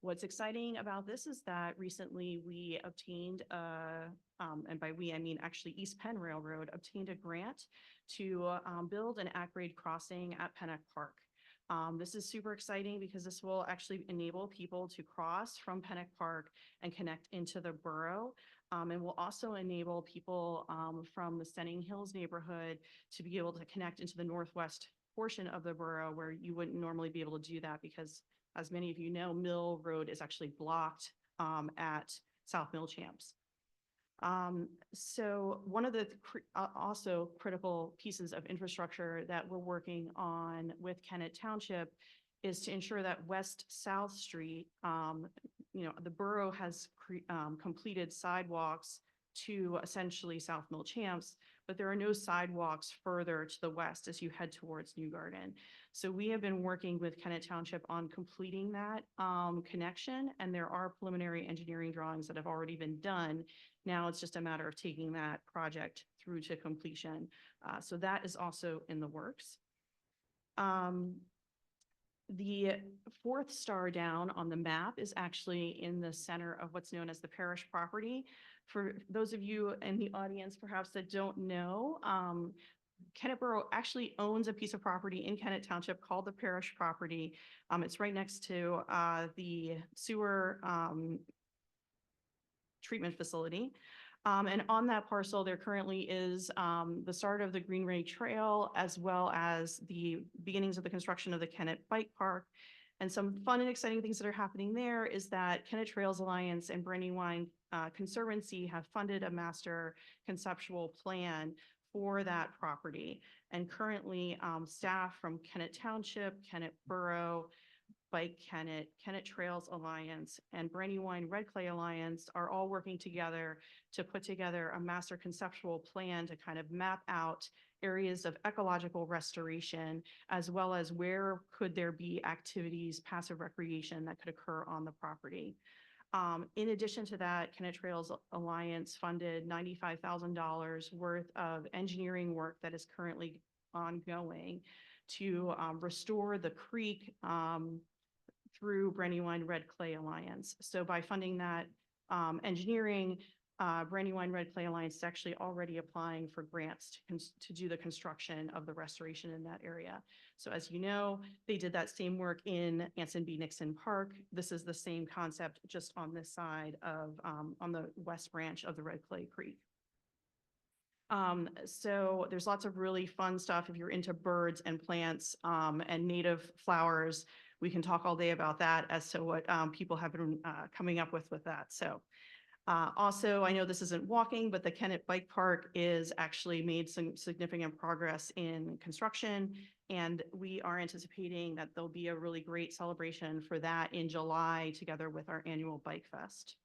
What's exciting about this is that recently we obtained, and by we, I mean actually East Penn Railroad, obtained a grant to build an at-grade crossing at Pennock Park. This is super exciting because this will actually enable people to cross from Pennock Park and connect into the borough. And will also enable people from the Senning Hills neighborhood to be able to connect into the northwest portion of the borough where you wouldn't normally be able to do that because, as many of you know, Mill Road is actually blocked at South Mill Champs. So one of the also critical pieces of infrastructure that we're working on with Kennett Township is to ensure that West-South Street, the borough has completed sidewalks to essentially South Mill Champs, but there are no sidewalks further to the west as you head towards New Garden. So we have been working with Kennett Township on completing that connection, and there are preliminary engineering drawings that have already been done. Now it's just a matter of taking that project through to completion. So that is also in the works. The fourth star down on the map is actually in the center of what's known as the parish property. For those of you in the audience perhaps that don't know, Kennett Borough actually owns a piece of property in Kennett Township called the parish property. It's right next to the sewer treatment facility. And on that parcel, there currently is the start of the Greenway Trail, as well as the beginnings of the construction of the Kennett Bike Park. And some fun and exciting things that are happening there is that Kennett Trails Alliance and Brandywine Conservancy have funded a master conceptual plan for that property. And currently, staff from Kennett Township, Kennett Borough, Bike Kennett, Kennett Trails Alliance, and Brandywine Red Clay Alliance are all working together to put together a master conceptual plan to kind of map out areas of ecological restoration, as well as where could there be activities, passive recreation that could occur on the property. In addition to that, Kennett Trails Alliance funded $95,000 worth of engineering work that is currently ongoing to restore the creek through Brandywine Red Clay Alliance. So by funding that engineering, Brandywine Red Clay Alliance is actually already applying for grants to do the construction of the restoration in that area. So as you know, they did that same work in Anson B. Nixon Park. This is the same concept just on this side of, on the west branch of the Red Clay Creek. So there's lots of really fun stuff if you're into birds and plants, and native flowers. We can talk all day about that as to what, people have been, coming up with that. So, also, I know this isn't walking, but the Kennett Bike Park is actually made some significant progress in construction. And we are anticipating that there'll be a really great celebration for that in July, together with our annual Bike Fest.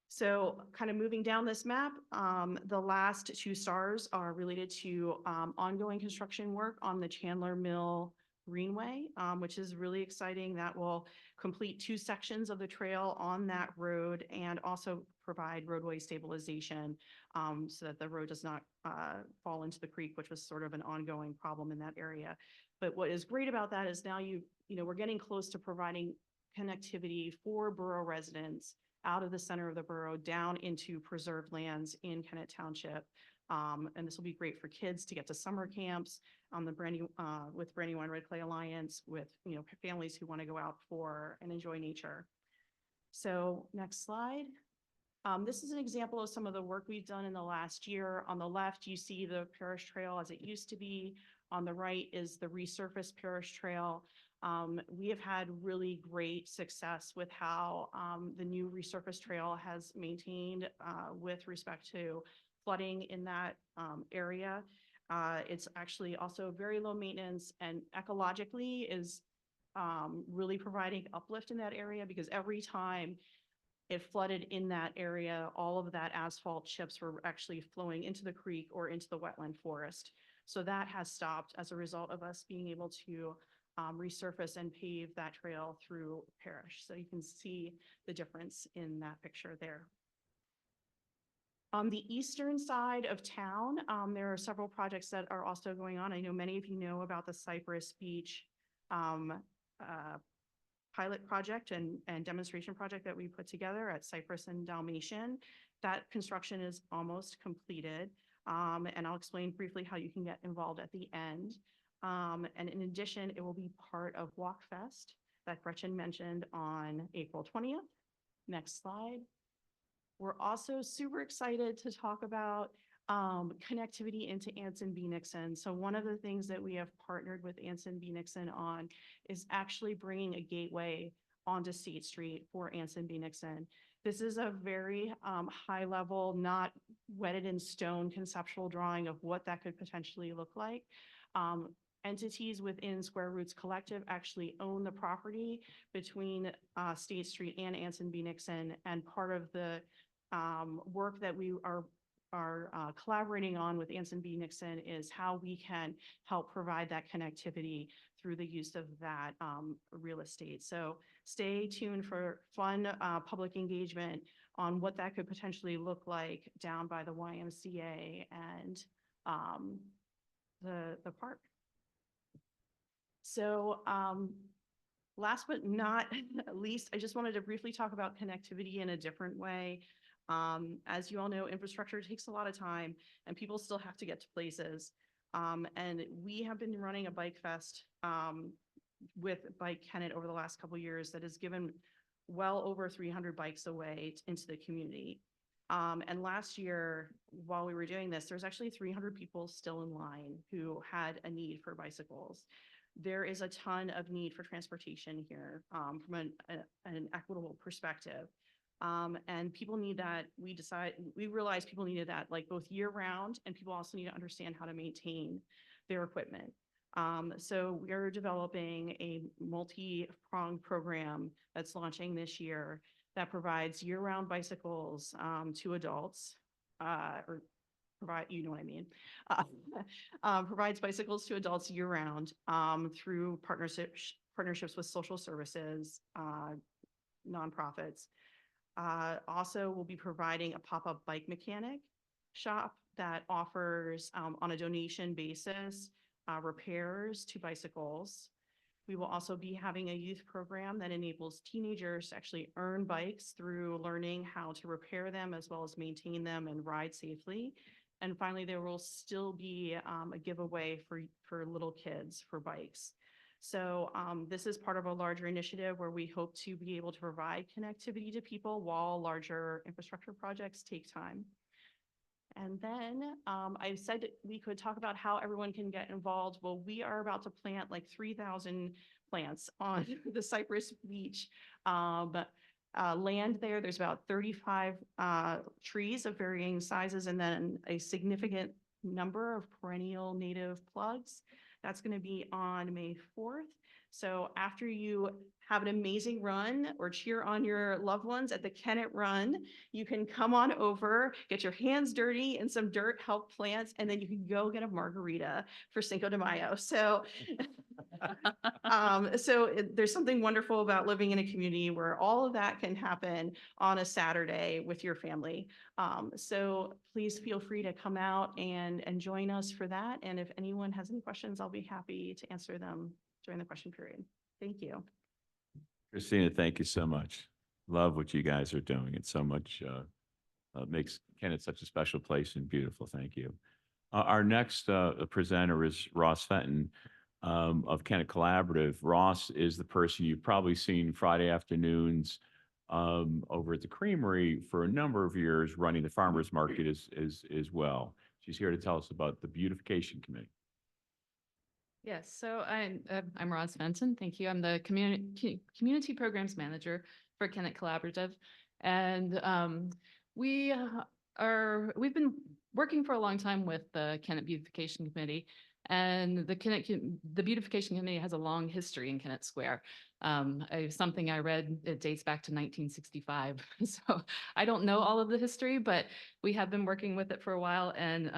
So kind of moving down this map, the last two stars are related to ongoing construction work on the Chandler Mill Greenway, which is really exciting. That will complete two sections of the trail on that road and also provide roadway stabilization, so that the road does not fall into the creek, which was sort of an ongoing problem in that area. But what is great about that is now we're getting close to providing connectivity for borough residents out of the center of the borough down into preserved lands in Kennett Township. And this will be great for kids to get to summer camps on the with Brandywine Red Clay Alliance, with, families who want to go out for and enjoy nature. So next slide. This is an example of some of the work we've done in the last year. On the left, you see the Parish Trail as it used to be. On the right is the resurfaced Parish Trail. We have had really great success with how the new resurfaced trail has maintained with respect to flooding in that area. It's actually also very low maintenance, and ecologically is really providing uplift in that area, because every time it flooded in that area, all of that asphalt chips were actually flowing into the creek or into the wetland forest. So that has stopped as a result of us being able to resurface and pave that trail through Parish. So you can see the difference in that picture there. On the eastern side of town, there are several projects that are also going on. I know many of you know about the Cypress Beach pilot project and demonstration project that we put together at Cypress and Dalmatian. That construction is almost completed. And I'll explain briefly how you can get involved at the end. And in addition, it will be part of Walk Fest that Gretchen mentioned on April 20th. Next slide. We're also super excited to talk about connectivity into Anson B. Nixon. So one of the things that we have partnered with Anson B. Nixon on is actually bringing a gateway onto State Street for Anson B. Nixon. This is a very high level, not wedded in stone conceptual drawing of what that could potentially look like. Entities within Square Roots Collective actually own the property between State Street and Anson B. Nixon, and part of the work that we are collaborating on with Anson B. Nixon is how we can help provide that connectivity through the use of that real estate. So stay tuned for fun public engagement on what that could potentially look like down by the YMCA and the park. So last but not least, I just wanted to briefly talk about connectivity in a different way. As you all know, infrastructure takes a lot of time and people still have to get to places. And we have been running a bike fest with Bike Kennett over the last couple of years that has given well over 300 bikes away into the community. And last year, while we were doing this, there's actually 300 people still in line who had a need for bicycles. There is a ton of need for transportation here from an equitable perspective. And people need that. We realized people needed that like both year round, and people also need to understand how to maintain their equipment. So we are developing a multi-pronged program that's launching this year that provides year-round bicycles to adults, or provide, you know what I mean, provides bicycles to adults year-round through partnerships with social services, nonprofits. Also, we'll be providing a pop-up bike mechanic shop that offers on a donation basis repairs to bicycles. We will also be having a youth program that enables teenagers to actually earn bikes through learning how to repair them as well as maintain them and ride safely. And finally, there will still be a giveaway for little kids for bikes. So this is part of a larger initiative where we hope to be able to provide connectivity to people while larger infrastructure projects take time. And then I said that we could talk about how everyone can get involved. Well, we are about to plant like 3,000 plants on the Cypress Beach land there. There's about 35 trees of varying sizes and then a significant number of perennial native plugs. That's going to be on May 4th. So after you have an amazing run or cheer on your loved ones at the Kennett Run, you can come on over, get your hands dirty in some dirt, help plants, and then you can go get a margarita for Cinco de Mayo. So there's something wonderful about living in a community where all of that can happen on a Saturday with your family. So please feel free to come out and join us for that. And if anyone has any questions, I'll be happy to answer them during the question period. Thank you. Christina, thank you so much. Love what you guys are doing. It's so much, makes Kennett such a special place and beautiful. Thank you. Our next presenter is Ross Fenton of Kennett Collaborative. Ross is the person you've probably seen Friday afternoons over at the Creamery for a number of years, running the farmers market as well. She's here to tell us about the Beautification Committee. Yes, so I'm Roz Fenton. Thank you. I'm the community programs manager for Kennett Collaborative, and we've been working for a long time with the Kennett Beautification Committee, and the Beautification Committee has a long history in Kennett Square. Something I read, it dates back to 1965, so I don't know all of the history, but we have been working with it for a while, and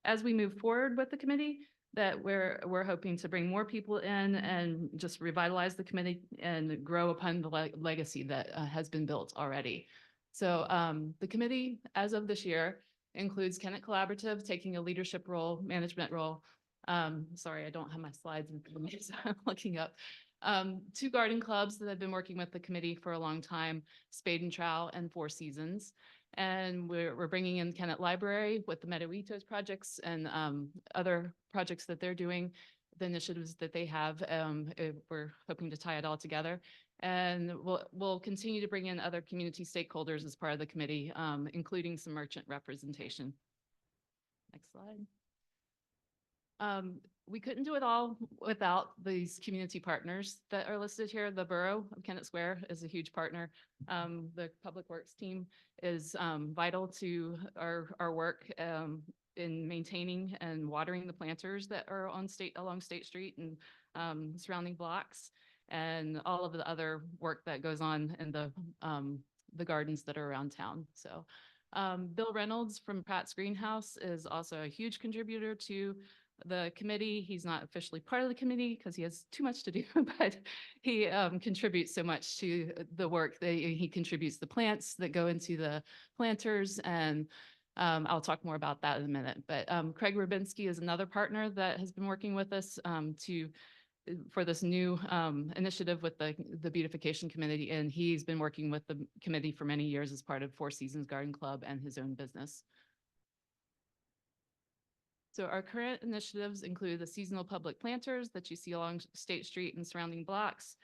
as we move forward with the committee, that we're hoping to bring more people in and just revitalize the committee and grow upon the legacy that has been built already. So the committee, as of this year, includes Kennett Collaborative taking a leadership role, management role. Sorry, I don't have my slides in front of me, so I'm looking up. 2 garden clubs that have been working with the committee for a long time, Spade and Trowel and Four Seasons. And we're bringing in Kennett Library with the Meadowitos projects and other projects that they're doing, the initiatives that they have. We're hoping to tie it all together. And we'll continue to bring in other community stakeholders as part of the committee, including some merchant representation. Next slide. We couldn't do it all without these community partners that are listed here. The Borough of Kennett Square is a huge partner. The Public Works team is vital to our work in maintaining and watering the planters that are along State Street and surrounding blocks, and all of the other work that goes on in the gardens that are around town. So Bill Reynolds from Pratt's Greenhouse is also a huge contributor to the committee. He's not officially part of the committee because he has too much to do, but he contributes so much to the work. He contributes the plants that go into the planters, and I'll talk more about that in a minute. But Craig Rubinski is another partner that has been working with us for this new initiative with the Beautification Committee, and he's been working with the committee for many years as part of Four Seasons Garden Club and his own business. So our current initiatives include the seasonal public planters that you see along State Street and surrounding blocks.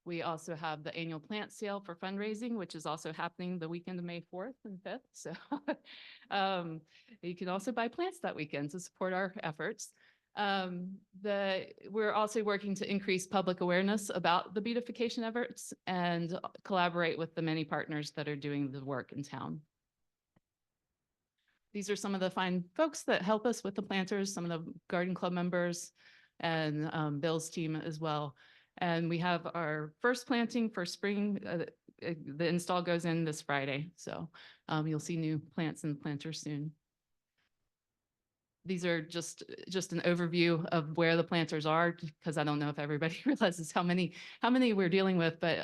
We also have the annual plant sale for fundraising, which is also happening the weekend of May 4th and 5th. So you can also buy plants that weekend to support our efforts. We're also working to increase public awareness about the beautification efforts and collaborate with the many partners that are doing the work in town. These are some of the fine folks that help us with the planters, some of the garden club members and Bill's team as well. And we have our first planting for spring. The install goes in this Friday. So you'll see new plants in the planters soon. These are just an overview of where the planters are, because I don't know if everybody realizes how many we're dealing with. But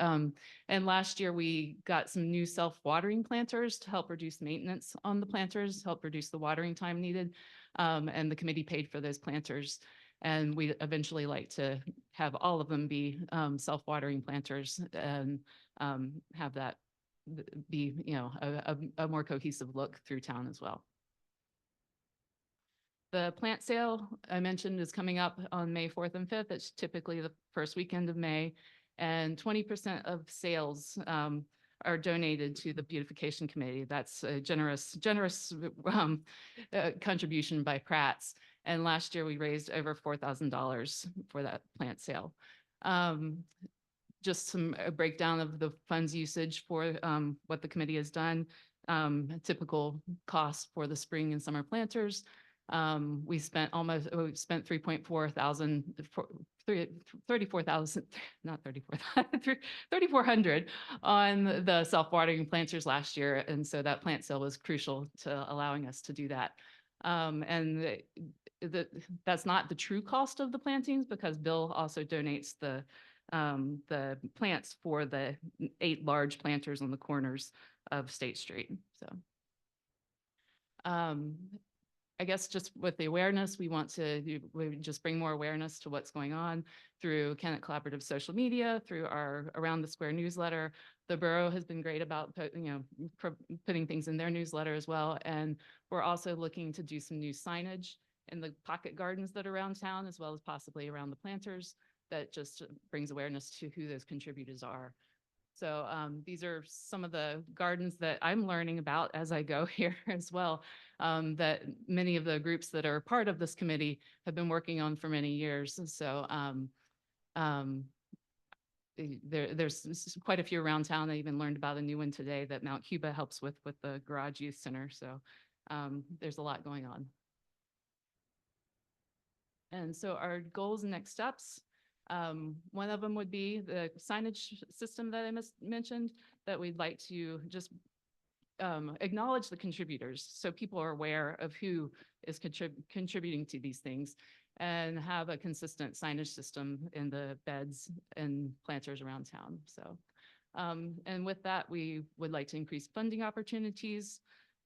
and last year we got some new self-watering planters to help reduce maintenance on the planters, help reduce the watering time needed. And the committee paid for those planters. And we eventually like to have all of them be self-watering planters and have that be, a more cohesive look through town as well. The plant sale I mentioned is coming up on May 4th and 5th. It's typically the first weekend of May, and 20% of sales are donated to the beautification committee. That's a generous contribution by Pratt's. And last year we raised over $4,000 for that plant sale. Just some breakdown of the funds usage for what the committee has done. A typical cost for the spring and summer planters. We spent 3,400 on the self-watering planters last year. And so that plant sale was crucial to allowing us to do that. That's not the true cost of the plantings because Bill also donates the plants for the 8 large planters on the corners of State Street. So I guess just with the awareness, we just bring more awareness to what's going on through Kennett Collaborative social media, through our Around the Square newsletter. The borough has been great about putting things in their newsletter as well. And we're also looking to do some new signage in the pocket gardens that are around town, as well as possibly around the planters, that just brings awareness to who those contributors are. So these are some of the gardens that I'm learning about as I go here as well, that many of the groups that are part of this committee have been working on for many years. And so there's quite a few around town. I even learned about a new one today that Mount Cuba helps with the Garage Youth Center. So there's a lot going on. And so our goals and next steps. One of them would be the signage system that I mentioned, that we'd like to just acknowledge the contributors so people are aware of who is contributing to these things, and have a consistent signage system in the beds and planters around town. So, and with that, we would like to increase funding opportunities.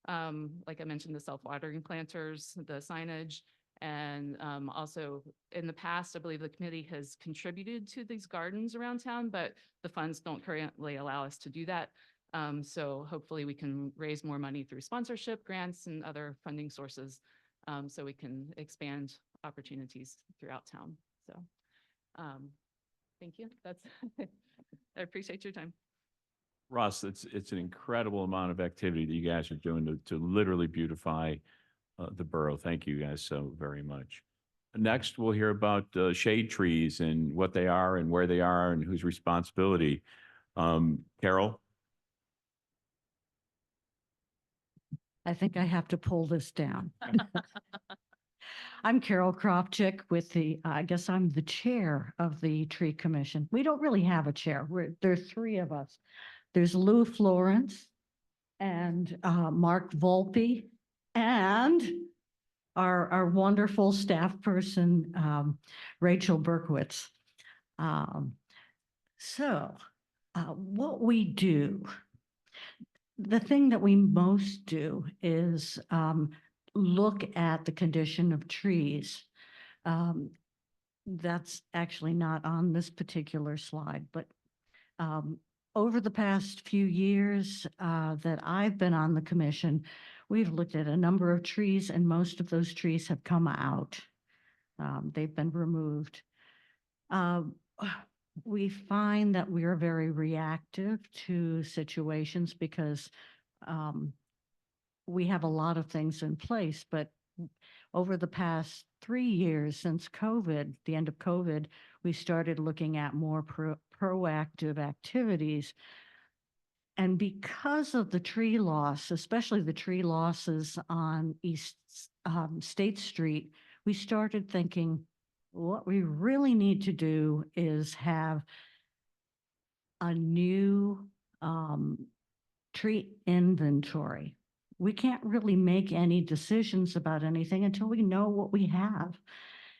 Like I mentioned, the self-watering planters, the signage. And also in the past, I believe the committee has contributed to these gardens around town, but the funds don't currently allow us to do that. So hopefully we can raise more money through sponsorship, grants, and other funding sources, so we can expand opportunities throughout town. So thank you. That's I appreciate your time. Russ, it's an incredible amount of activity that you guys are doing to literally beautify the borough. Thank you guys so very much. Next, we'll hear about shade trees and what they are and where they are and whose responsibility. Carol? I think I have to pull this down. I'm Carol Kropchik with I guess I'm the chair of the Tree Commission. We don't really have a chair. There are 3 of us. There's Lou Florence and Mark Volpe, and our wonderful staff person, Rachel Berkowitz. What we do, the thing that we most do is look at the condition of trees. That's actually not on this particular slide, but over the past few years that I've been on the commission, we've looked at a number of trees, and most of those trees have come out. They've been removed. We find that we are very reactive to situations because we have a lot of things in place, but over the past 3 years since COVID, the end of COVID, we started looking at more proactive activities. And because of the tree loss, especially the tree losses on East State Street, we started thinking, what we really need to do is have a new tree inventory. We can't really make any decisions about anything until we know what we have.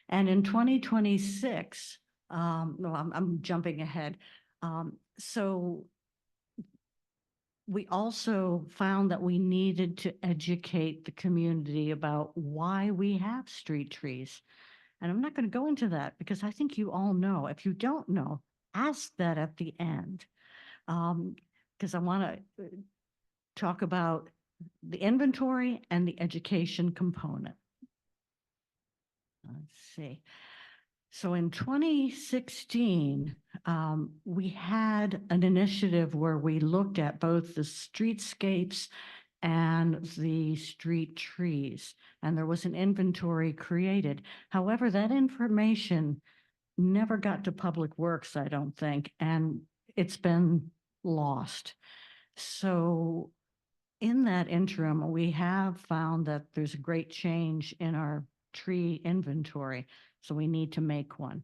And in 2026, no, I'm jumping ahead. So we also found that we needed to educate the community about why we have street trees. And I'm not going to go into that because I think you all know. If you don't know, ask that at the end. Because I want to talk about the inventory and the education component. Let's see. So in 2016, we had an initiative where we looked at both the streetscapes and the street trees, and there was an inventory created. However, that information never got to Public Works, I don't think, and it's been lost. So in that interim, we have found that there's a great change in our tree inventory, so we need to make one.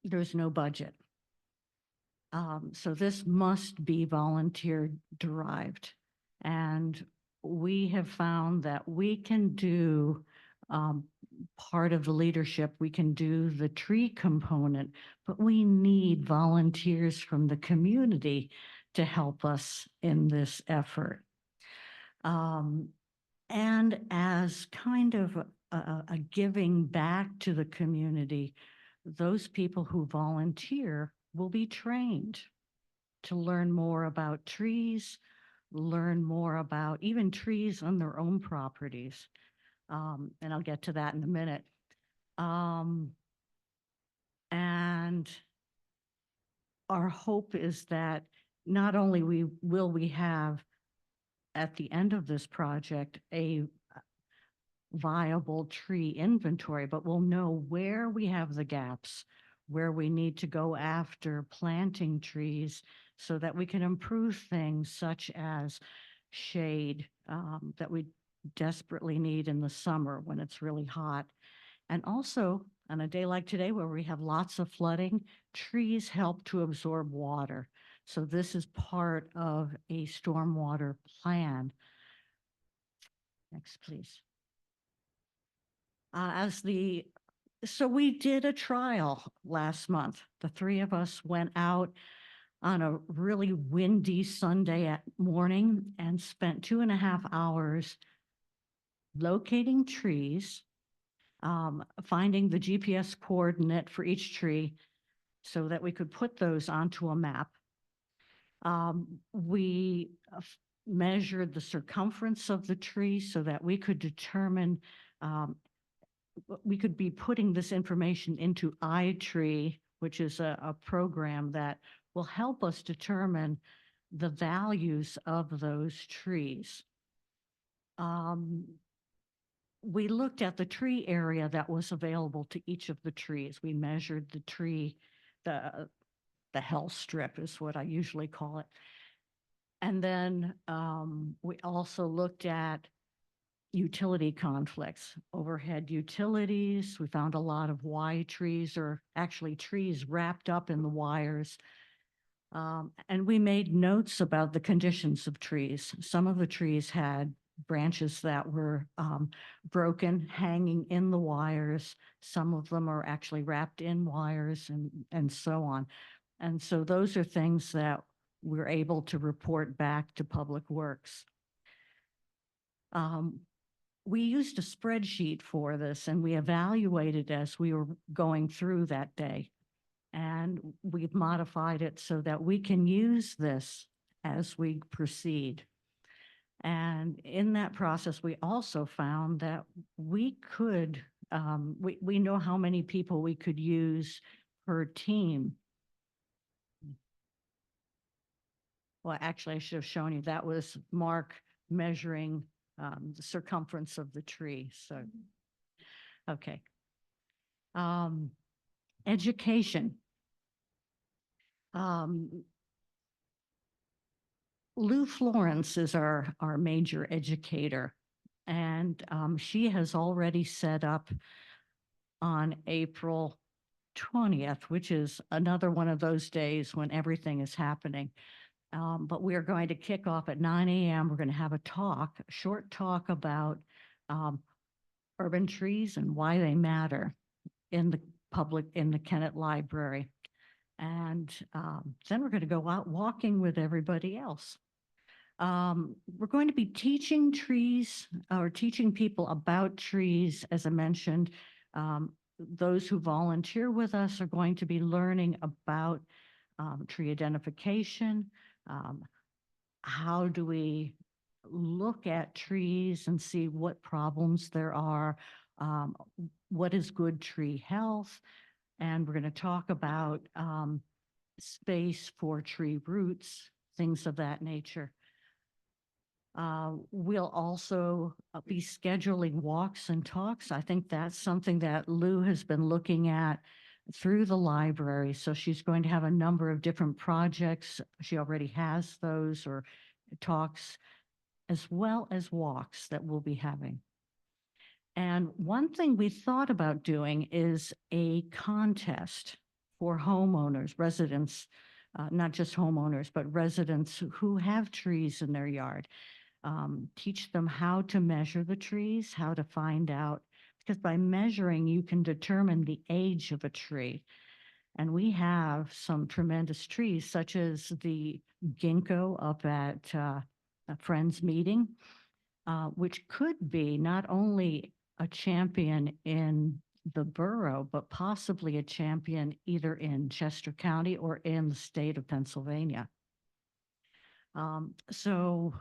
There's no budget. So this must be volunteer derived. And we have found that we can do part of the leadership, we can do the tree component, but we need volunteers from the community to help us in this effort. And as kind of a giving back to the community, those people who volunteer will be trained to learn more about trees, learn more about even trees on their own properties. And I'll get to that in a minute. And our hope is that not only will we have at the end of this project a viable tree inventory, but we'll know where we have the gaps, where we need to go after planting trees so that we can improve things such as shade that we desperately need in the summer when it's really hot. And also on a day like today where we have lots of flooding, trees help to absorb water. So this is part of a stormwater plan. Next, please. So we did a trial last month. The three of us went out on a really windy Sunday morning and spent 2.5 hours locating trees, finding the GPS coordinate for each tree so that we could put those onto a map. We measured the circumference of the tree so that we could determine we could be putting this information into iTree, which is a program that will help us determine the values of those trees. We looked at the tree area that was available to each of the trees. We measured the tree, the health strip is what I usually call it. And then we also looked at utility conflicts, overhead utilities. We found a lot of Y trees, or actually trees wrapped up in the wires. And we made notes about the conditions of trees. Some of the trees had branches that were broken, hanging in the wires. Some of them are actually wrapped in wires and so on. And so those are things that we're able to report back to Public Works. We used a spreadsheet for this and we evaluated as we were going through that day. And we've modified it so that we can use this as we proceed. And in that process, we also found that we could, we know how many people we could use per team. Well, actually, I should have shown you, that was Mark measuring the circumference of the tree, so, okay. Education. Lou Florence is our major educator, and she has already set up on April 20th, which is another one of those days when everything is happening. But we are going to kick off at 9 a.m. We're going to have a short talk about urban trees and why they matter in the Kennett Library. And then we're going to go out walking with everybody else. We're going to be teaching trees or teaching people about trees, as I mentioned. Those who volunteer with us are going to be learning about tree identification. How do we look at trees and see what problems there are? what is good tree health, and we're going to talk about space for tree roots, things of that nature. We'll also be scheduling walks and talks. I think that's something that Lou has been looking at through the library. So she's going to have a number of different projects. She already has those, or talks, as well as walks that we'll be having. And one thing we thought about doing is a contest for homeowners, residents, not just homeowners, but residents who have trees in their yard. Teach them how to measure the trees, how to find out, because by measuring, you can determine the age of a tree. And we have some tremendous trees, such as the ginkgo up at a Friends meeting, which could be not only a champion in the borough, but possibly a champion either in Chester County or in the state of Pennsylvania. So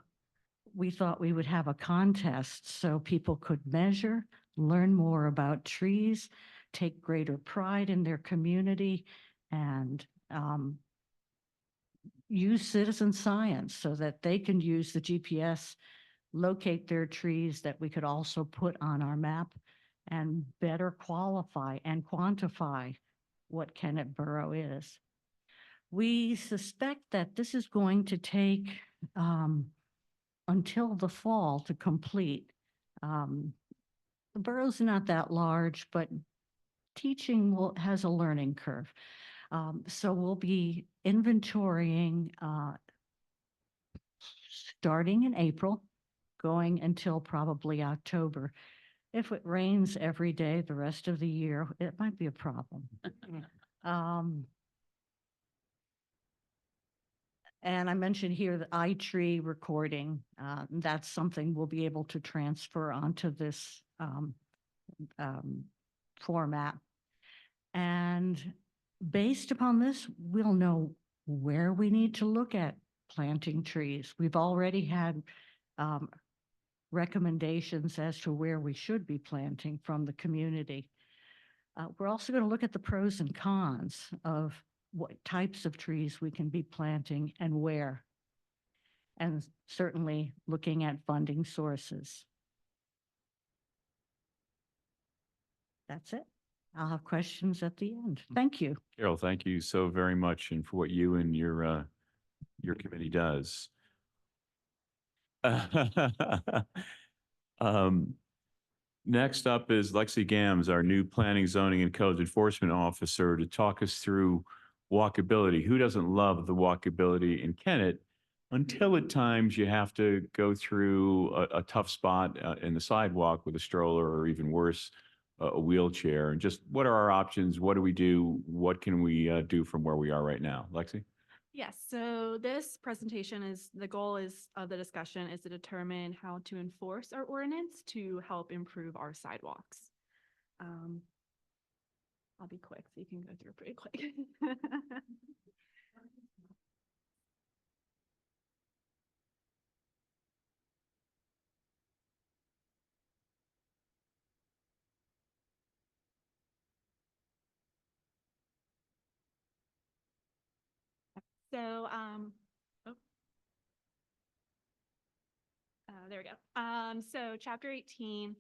we thought we would have a contest so people could measure, learn more about trees, take greater pride in their community, and use citizen science so that they can use the GPS, locate their trees that we could also put on our map, and better qualify and quantify what Kennett Borough is. We suspect that this is going to take until the fall to complete. The borough's not that large, but teaching has a learning curve. So we'll be inventorying starting in April, going until probably October. If it rains every day the rest of the year, it might be a problem. And I mentioned here the iTree recording. That's something we'll be able to transfer onto this format. And based upon this, we'll know where we need to look at planting trees. We've already had recommendations as to where we should be planting from the community. We're also going to look at the pros and cons of what types of trees we can be planting and where, and certainly looking at funding sources. That's it. I'll have questions at the end. Thank you. Carol, thank you so very much and for what you and your committee does. Next up is Lexi Gams, our new Planning, Zoning, and Codes Enforcement Officer, to talk us through walkability. Who doesn't love the walkability in Kennett until at times you have to go through a tough spot in the sidewalk with a stroller or even worse, a wheelchair? And just what are our options? What do we do? What can we do from where we are right now? Lexi? Yes, so this presentation is, the goal is of the discussion is to determine how to enforce our ordinance to help improve our sidewalks. I'll be quick so you can go through pretty quick. So, there we go. So chapter 18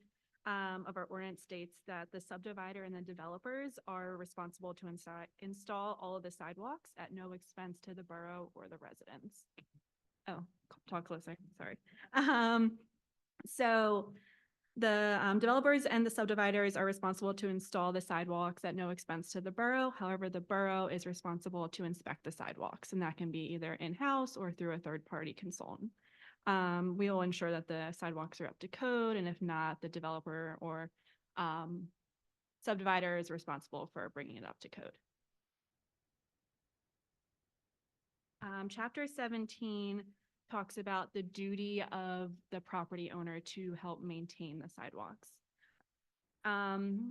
of our ordinance states that the subdivider and the developers are responsible to install all of the sidewalks at no expense to the borough or the residents. Oh, talk closer, sorry. So the developers and the subdividers are responsible to install the sidewalks at no expense to the borough. However, the borough is responsible to inspect the sidewalks, and that can be either in-house or through a third-party consultant. We will ensure that the sidewalks are up to code, and if not, the developer or subdivider is responsible for bringing it up to code. Chapter 17 talks about the duty of the property owner to help maintain the sidewalks.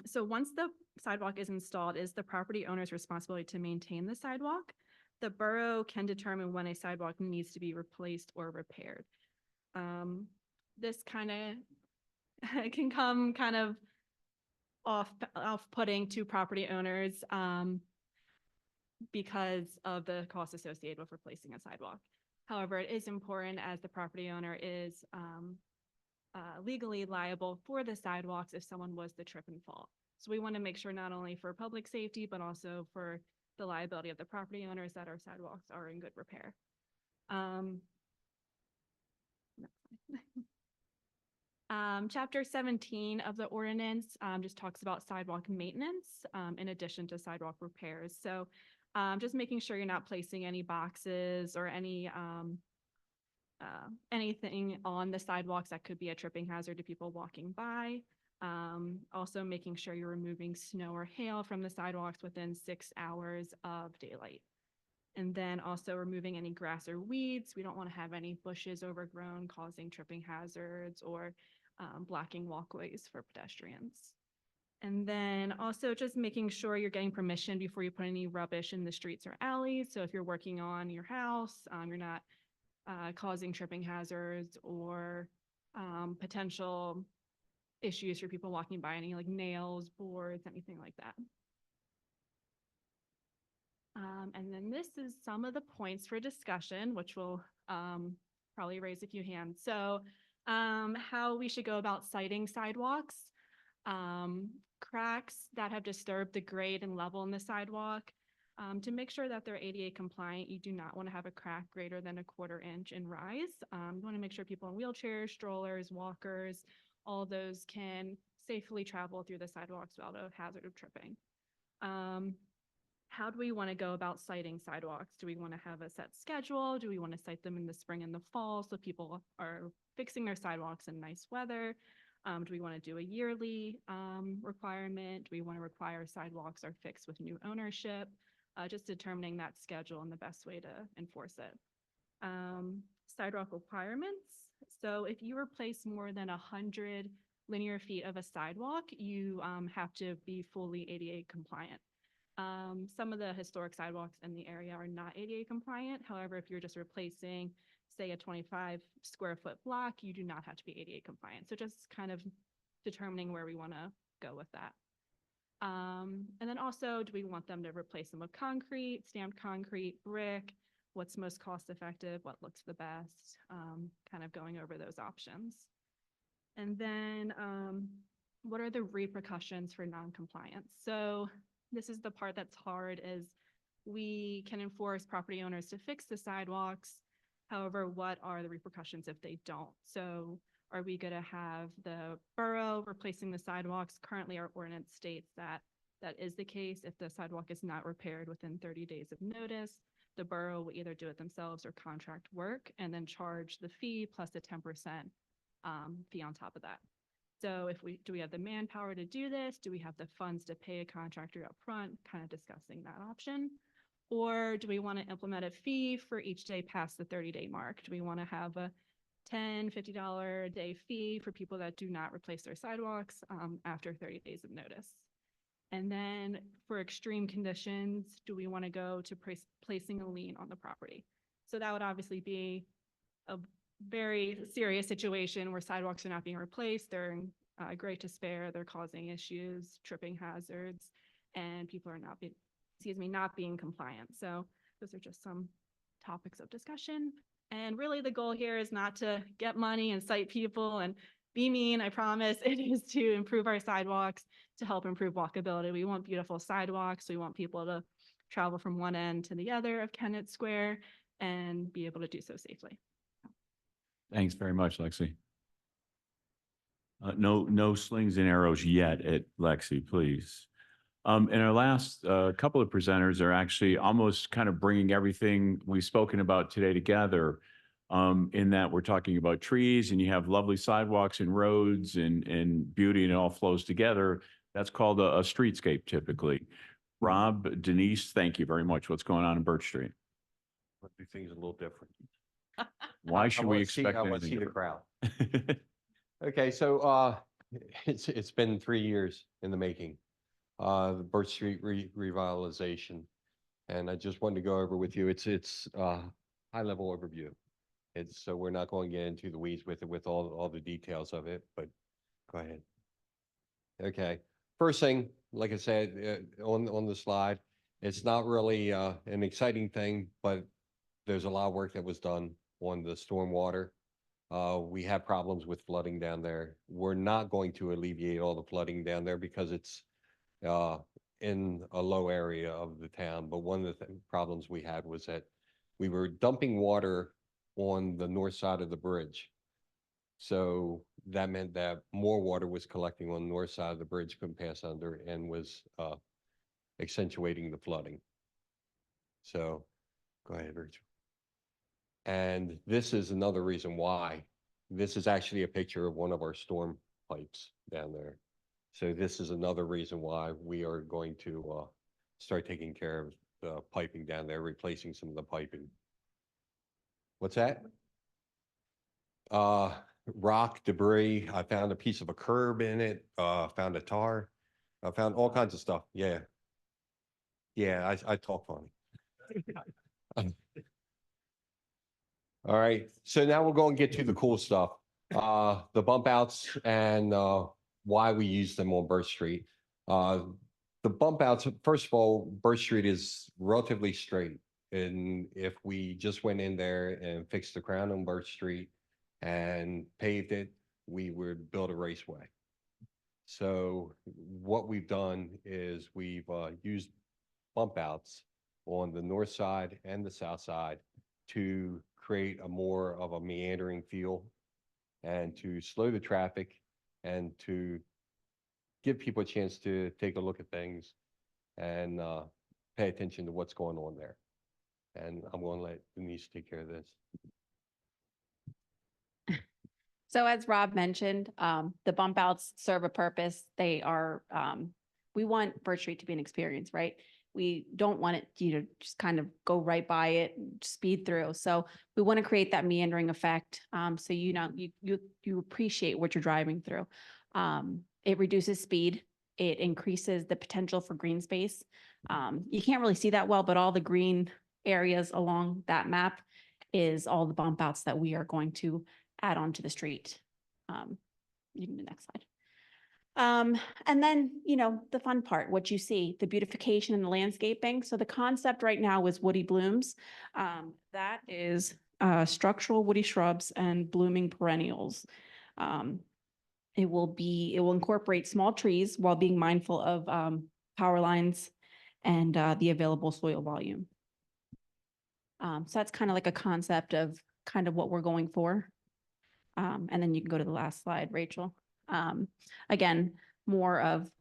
So once the sidewalk is installed, it is the property owner's responsibility to maintain the sidewalk. The borough can determine when a sidewalk needs to be replaced or repaired. This kind of can come kind of off-putting to property owners, because of the cost associated with replacing a sidewalk. However, it is important as the property owner is legally liable for the sidewalks if someone was to trip and fall. So we want to make sure not only for public safety, but also for the liability of the property owners that our sidewalks are in good repair. Chapter 17 of the ordinance just talks about sidewalk maintenance in addition to sidewalk repairs. So just making sure you're not placing any boxes or any anything on the sidewalks that could be a tripping hazard to people walking by. Also making sure you're removing snow or hail from the sidewalks within 6 hours of daylight. And then also removing any grass or weeds. We don't want to have any bushes overgrown causing tripping hazards or blocking walkways for pedestrians. And then also just making sure you're getting permission before you put any rubbish in the streets or alleys. So if you're working on your house, you're not causing tripping hazards or potential issues for people walking by, any like nails, boards, anything like that. And then this is some of the points for discussion, which will probably raise a few hands. So how we should go about citing sidewalks. Cracks that have disturbed the grade and level in the sidewalk. To make sure that they're ADA compliant, you do not want to have a crack greater than 1/4 inch in rise. You want to make sure people in wheelchairs, strollers, walkers, all of those can safely travel through the sidewalks without a hazard of tripping. How do we want to go about citing sidewalks? Do we want to have a set schedule? Do we want to cite them in the spring and the fall so people are fixing their sidewalks in nice weather? Do we want to do a yearly requirement? Do we want to require sidewalks are fixed with new ownership? Just determining that schedule and the best way to enforce it. Sidewalk requirements. So if you replace more than 100 linear feet of a sidewalk, you have to be fully ADA compliant. Some of the historic sidewalks in the area are not ADA compliant. However, if you're just replacing, say, a 25 square foot block, you do not have to be ADA compliant. So just kind of determining where we want to go with that. And then also, do we want them to replace them with concrete, stamped concrete, brick? What's most cost effective? What looks the best? Kind of going over those options. And then what are the repercussions for non-compliance? So this is the part that's hard, is we can enforce property owners to fix the sidewalks. However, what are the repercussions if they don't? So are we going to have the borough replacing the sidewalks? Currently, our ordinance states that that is the case. If the sidewalk is not repaired within 30 days of notice, the borough will either do it themselves or contract work and then charge the fee plus a 10% fee on top of that. So do we have the manpower to do this? Do we have the funds to pay a contractor up front? Kind of discussing that option. Or do we want to implement a fee for each day past the 30-day mark? Do we want to have a $10, $50 a day fee for people that do not replace their sidewalks after 30 days of notice? And then for extreme conditions, do we want to go to placing a lien on the property? So that would obviously be a very serious situation where sidewalks are not being replaced. They're in great despair. They're causing issues, tripping hazards, and people are not being compliant. So those are just some topics of discussion. And really the goal here is not to get money and cite people and be mean, I promise. It is to improve our sidewalks, to help improve walkability. We want beautiful sidewalks. We want people to travel from one end to the other of Kennett Square and be able to do so safely. Thanks very much, Lexi. No slings and arrows yet at Lexi, please. And our last couple of presenters are actually almost kind of bringing everything we've spoken about today together, in that we're talking about trees and you have lovely sidewalks and roads and beauty, and it all flows together. That's called a streetscape typically. Rob, Denise, thank you very much. What's going on in Birch Street? Let's do things a little different. Why should we expect I want to see anything the crowd. Okay, so it's been 3 years in the making, the Birch Street revitalization, and I just wanted to go over with you. It's high level overview. So we're not going to get into the weeds with it with all the details of it, but go ahead. Okay, first thing, like I said, on the slide, it's not really, an exciting thing, but there's a lot of work that was done on the stormwater. We have problems with flooding down there. We're not going to alleviate all the flooding down there because it's, in a low area of the town. But one of the problems we had was that we were dumping water on the north side of the bridge. So that meant that more water was collecting on the north side of the bridge, couldn't pass under, and was accentuating the flooding. So, go ahead, Rachel. And this is another reason why. This is actually a picture of one of our storm pipes down there. So this is another reason why we are going to start taking care of the piping down there, replacing some of the piping. What's that? Rock, debris. I found a piece of a curb in it, found a tar. I found all kinds of stuff. Yeah. Yeah, I talk funny. All right, so now we'll go and get to the cool stuff. The bump outs and why we use them on Birch Street. The bump outs, first of all, Birch Street is relatively straight. And if we just went in there and fixed the crown on Birch Street and paved it, we would build a raceway. So what we've done is we've used bump outs on the north side and the south side to create a more of a meandering feel and to slow the traffic and to give people a chance to take a look at things and pay attention to what's going on there. And I'm going to let Denise take care of this. So as Rob mentioned, the bump outs serve a purpose. They are, we want Birch Street to be an experience, right? We don't want it, you know, just kind of go right by it, speed through. So we want to create that meandering effect. So, you know, you appreciate what you're driving through. It reduces speed. It increases the potential for green space. You can't really see that well, but all the green areas along that map is all the bump outs that we are going to add onto the street. You can do the next slide. And then, you know, the fun part, what you see, the beautification and the landscaping. So the concept right now is woody blooms. That is structural woody shrubs and blooming perennials. It will incorporate small trees while being mindful of power lines and the available soil volume. So that's kind of like a concept of kind of what we're going for. And then you can go to the last slide, Rachel. Again, more of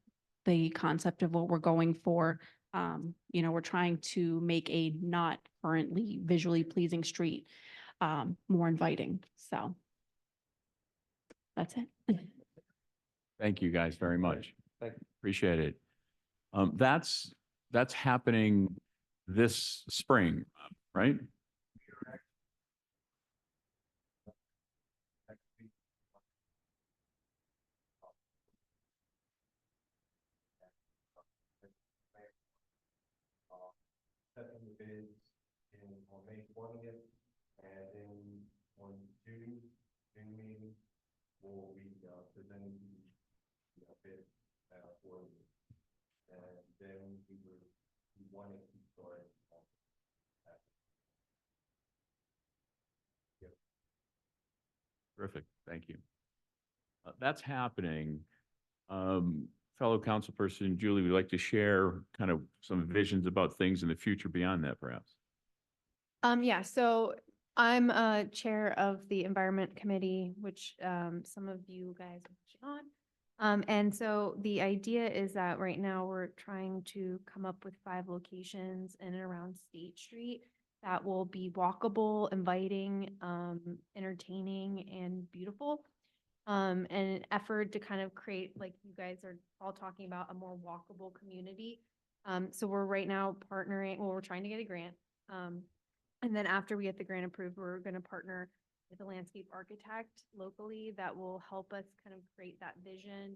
the concept of what we're going for. You know, we're trying to make a not currently visually pleasing street more inviting. So that's it. Thank you guys very much. Thank you. Appreciate it. That's happening this spring, right? Setting the bids on May 20th, and then on June meeting, we'll be presenting the bid for you. And then we wanted to start. Terrific. Thank you. That's happening. Fellow councilperson Julie, would like to share kind of some visions about things in the future beyond that, perhaps? Yeah, so I'm chair of the Environment Committee, which some of you guys are on. And so the idea is that right now we're trying to come up with 5 locations in and around State Street that will be walkable, inviting, entertaining, and beautiful. And an effort to kind of create, like you guys are all talking about, a more walkable community. So we're right now partnering, well, we're trying to get a grant. And then after we get the grant approved, we're going to partner with a landscape architect locally that will help us kind of create that vision.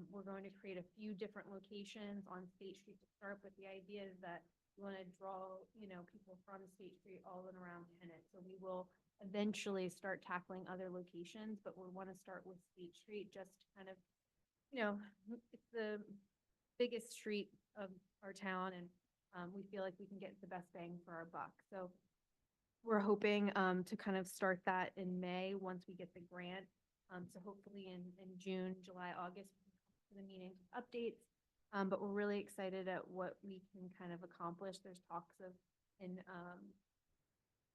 We're going to create a few different locations on State Street to start, but the idea is that we want to draw, you know, people from State Street all in around Kennett. So we will eventually start tackling other locations, but we want to start with State Street just to kind of you know, it's the biggest street of our town and we feel like we can get the best bang for our buck. So we're hoping to kind of start that in May, once we get the grant. So hopefully in June, July, August, for the meeting updates. But we're really excited at what we can kind of accomplish. There's talks of in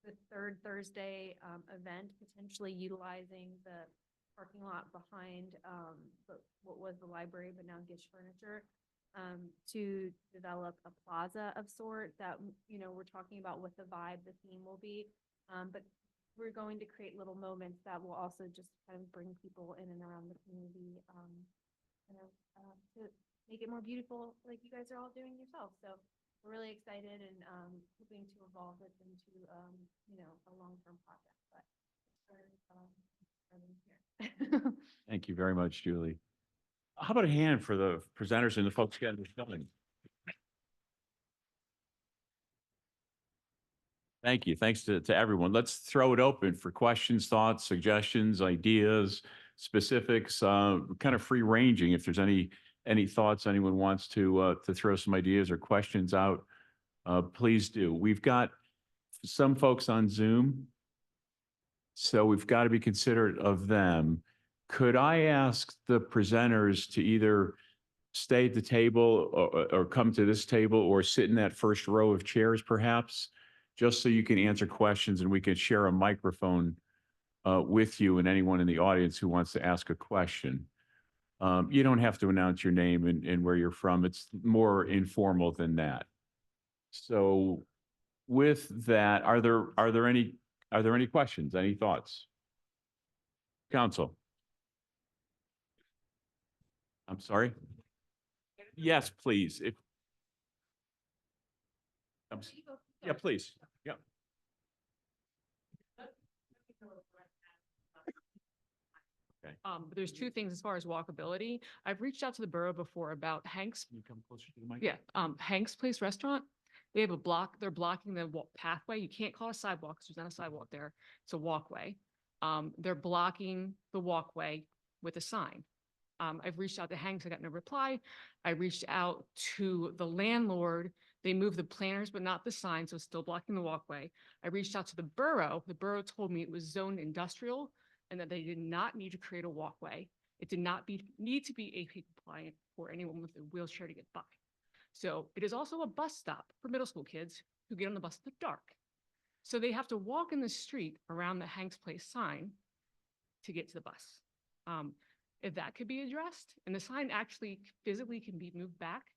the third Thursday event, potentially utilizing the parking lot behind what was the library, but now Gish Furniture, to develop a plaza of sort that, you know, we're talking about what the vibe, the theme will be. But we're going to create little moments that will also just kind of bring people in and around the community, to make it more beautiful, like you guys are all doing yourselves. So we're really excited and hoping to evolve it into, you know, a long-term project. But here. Thank you very much, Julie. How about a hand for the presenters and the folks getting this going? Thank you. Thanks to everyone. Let's throw it open for questions, thoughts, suggestions, ideas, specifics, kind of free ranging. If there's any thoughts anyone wants to throw some ideas or questions out, please do. We've got some folks on Zoom, so we've got to be considerate of them. Could I ask the presenters to either stay at the table or come to this table or sit in that first row of chairs perhaps, just so you can answer questions and we can share a microphone with you and anyone in the audience who wants to ask a question. You don't have to announce your name and where you're from. It's more informal than that. So with that, are there any questions, any thoughts? Council. I'm sorry? Yes, please. Yeah, please. Yeah. Okay. But there's two things as far as walkability. I've reached out to the borough before about Hank's. Can you come closer to the mic? Yeah, Hank's Place Restaurant. They have a block, they're blocking the pathway. You can't call it a sidewalk, 'cause there's not a sidewalk there. It's a walkway. They're blocking the walkway with a sign. I've reached out to Hank's, I got no reply. I reached out to the landlord. They moved the planters, but not the sign, so it's still blocking the walkway. I reached out to the borough. The borough told me it was zoned industrial and that they did not need to create a walkway. It did not need to be AP compliant for anyone with a wheelchair to get by. So it is also a bus stop for middle school kids who get on the bus in the dark. So they have to walk in the street around the Hank's Place sign to get to the bus. If that could be addressed, and the sign actually physically can be moved back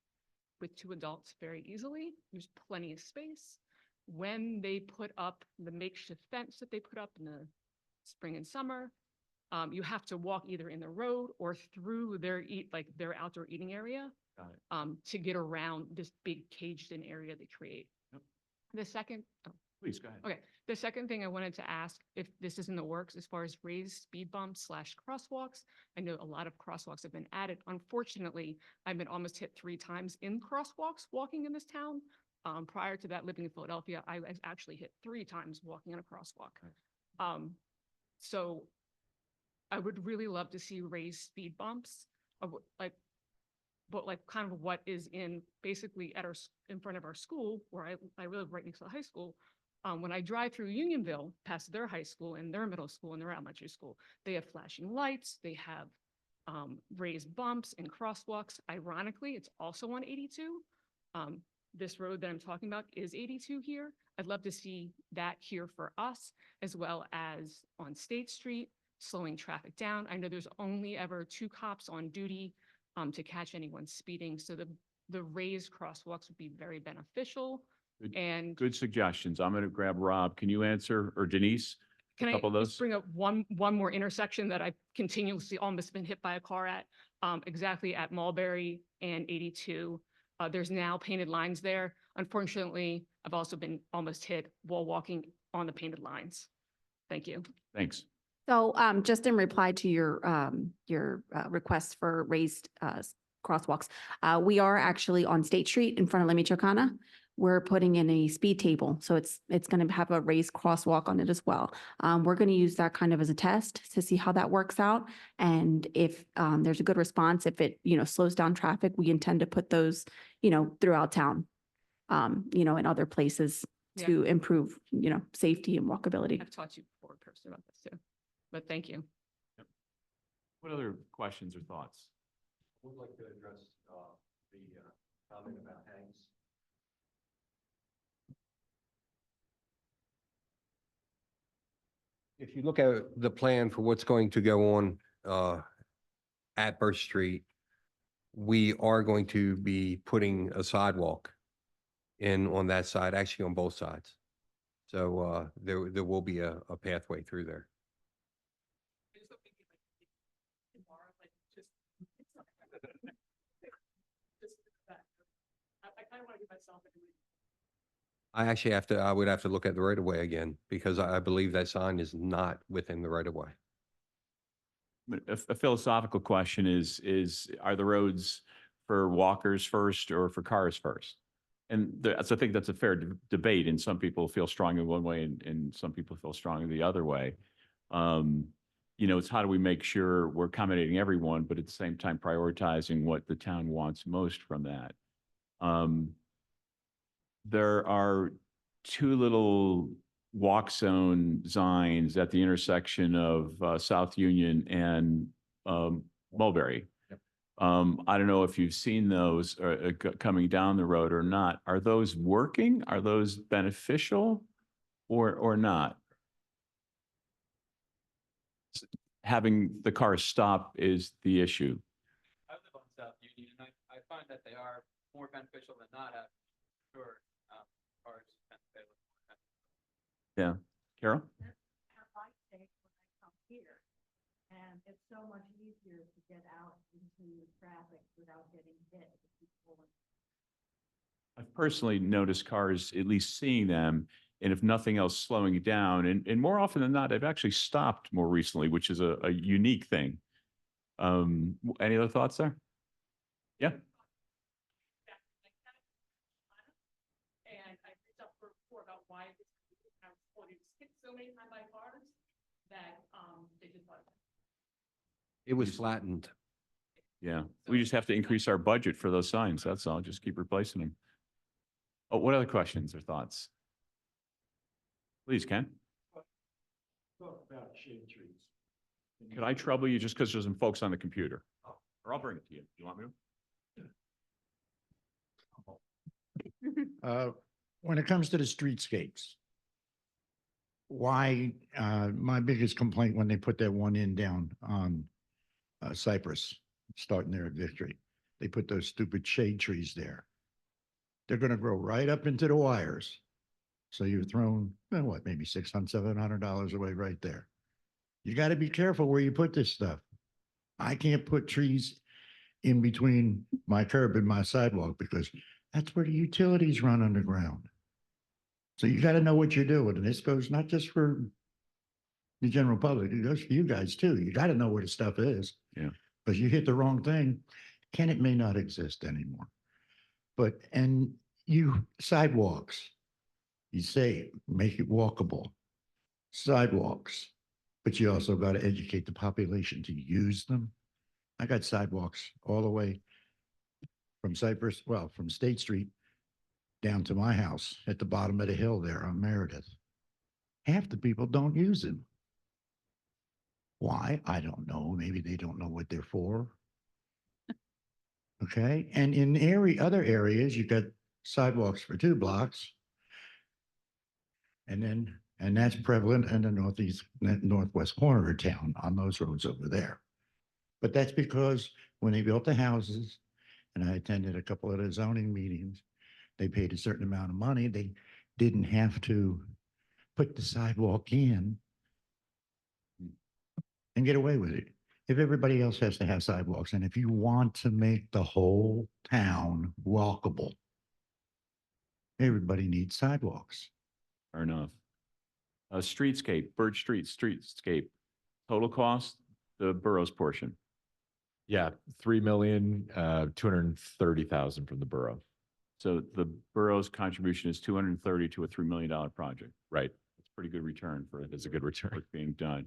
with two adults very easily, there's plenty of space. When they put up the makeshift fence that they put up in the spring and summer, you have to walk either in the road or through their outdoor eating area. Got it. To get around this big caged-in area they create. Yep. The second, Please, go ahead. okay, the second thing I wanted to ask, if this is in the works as far as raised speed bumps / crosswalks. I know a lot of crosswalks have been added. Unfortunately, I've been almost hit 3 times in crosswalks walking in this town. Prior to that, living in Philadelphia, I was actually hit 3 times walking on a crosswalk. So I would really love to see raised speed bumps of but kind of what is basically in front of our school, where I live right next to the high school. When I drive through Unionville, past their high school and their middle school and their elementary school, they have flashing lights, they have raised bumps and crosswalks. Ironically, it's also on 82. This road that I'm talking about is 82 here. I'd love to see that here for us, as well as on State Street, slowing traffic down. I know there's only ever 2 cops on duty to catch anyone speeding. So the raised crosswalks would be very beneficial. Good- And Good suggestions. I'm going to grab Rob. Can you answer, or Denise? can I couple of just those? bring up one more intersection that I've continuously almost been hit by a car at, exactly at Mulberry and 82. There's now painted lines there. Unfortunately, I've also been almost hit while walking on the painted lines. Thank you. Thanks. So just in reply to your request for raised crosswalks, we are actually on State Street in front of La Michoacana. we're putting in a speed table. So it's going to have a raised crosswalk on it as well. We're going to use that kind of as a test to see how that works out. And if there's a good response, if it, slows down traffic, we intend to put those, throughout town, in other places Yeah. to improve, safety and walkability. I've taught you before personally about this too, but thank you. What other questions or thoughts? Would like to address, the, comment about Hanks. If you look at the plan for what's going to go on, at Birch Street, we are going to be putting a sidewalk in on that side, actually on both sides. So, there will be a pathway through there. I would have to look at the right of way again, because I believe that sign is not within the right of way. But a philosophical question is, are the roads for walkers first or for cars first? And so I think that's a fair debate, and some people feel strongly one way and some people feel strongly the other way. It's how do we make sure we're accommodating everyone, but at the same time prioritizing what the town wants most from that. There are two little walk zone signs at the intersection of South Union and Mulberry. Yep. I don't know if you've seen those coming down the road or not. Are those working? Are those beneficial or not? Having the car stop is the issue. I live on South Union, and I find that they are more beneficial than not. Sure, cars tend to pay more. Yeah. Carol? And it's so much easier to get out into traffic without getting hit. I've personally noticed cars, at least seeing them, and if nothing else, slowing it down. And more often than not, I've actually stopped more recently, which is a unique thing. Any other thoughts there? Yeah. And I reached out for about why this, I was told it's hit so many times by cars that, they just like. It was flattened. Yeah, we just have to increase our budget for those signs. That's all. Just keep replacing them. Oh, what other questions or thoughts? Please, Ken. Talk about shade trees. Could I trouble you just because there's some folks on the computer? Or I'll bring it to you. You want me to? When it comes to the streetscapes, why, my biggest complaint when they put that one in down on Cypress, starting there at Victory, they put those stupid shade trees there. They're gonna grow right up into the wires. So you're throwing, what, maybe $600, $700 away right there. You gotta be careful where you put this stuff. I can't put trees in between my curb and my sidewalk because that's where the utilities run underground. So you got to know what you're doing. And this goes not just for the general public, it goes for you guys too. You got to know where the stuff is. Yeah. Because you hit the wrong thing, it may not exist anymore. But, and you, sidewalks, you say, make it walkable. Sidewalks, but you also got to educate the population to use them. I got sidewalks all the way from Cypress, well, from State Street down to my house at the bottom of the hill there on Meredith. Half the people don't use them. Why? I don't know. Maybe they don't know what they're for. Okay, and in other areas, you got sidewalks for 2 blocks. And that's prevalent in the northwest corner of town on those roads over there. But that's because when they built the houses, and I attended a couple of the zoning meetings, they paid a certain amount of money. They didn't have to put the sidewalk in and get away with it. If everybody else has to have sidewalks, and if you want to make the whole town walkable, everybody needs sidewalks. Fair enough. Streetscape, Birch Street streetscape, total cost, the borough's portion. Yeah, 3,230,000 from the borough. So the borough's contribution is 230 to a $3 million project. Right. It's pretty good return for It's a good return. what's being done.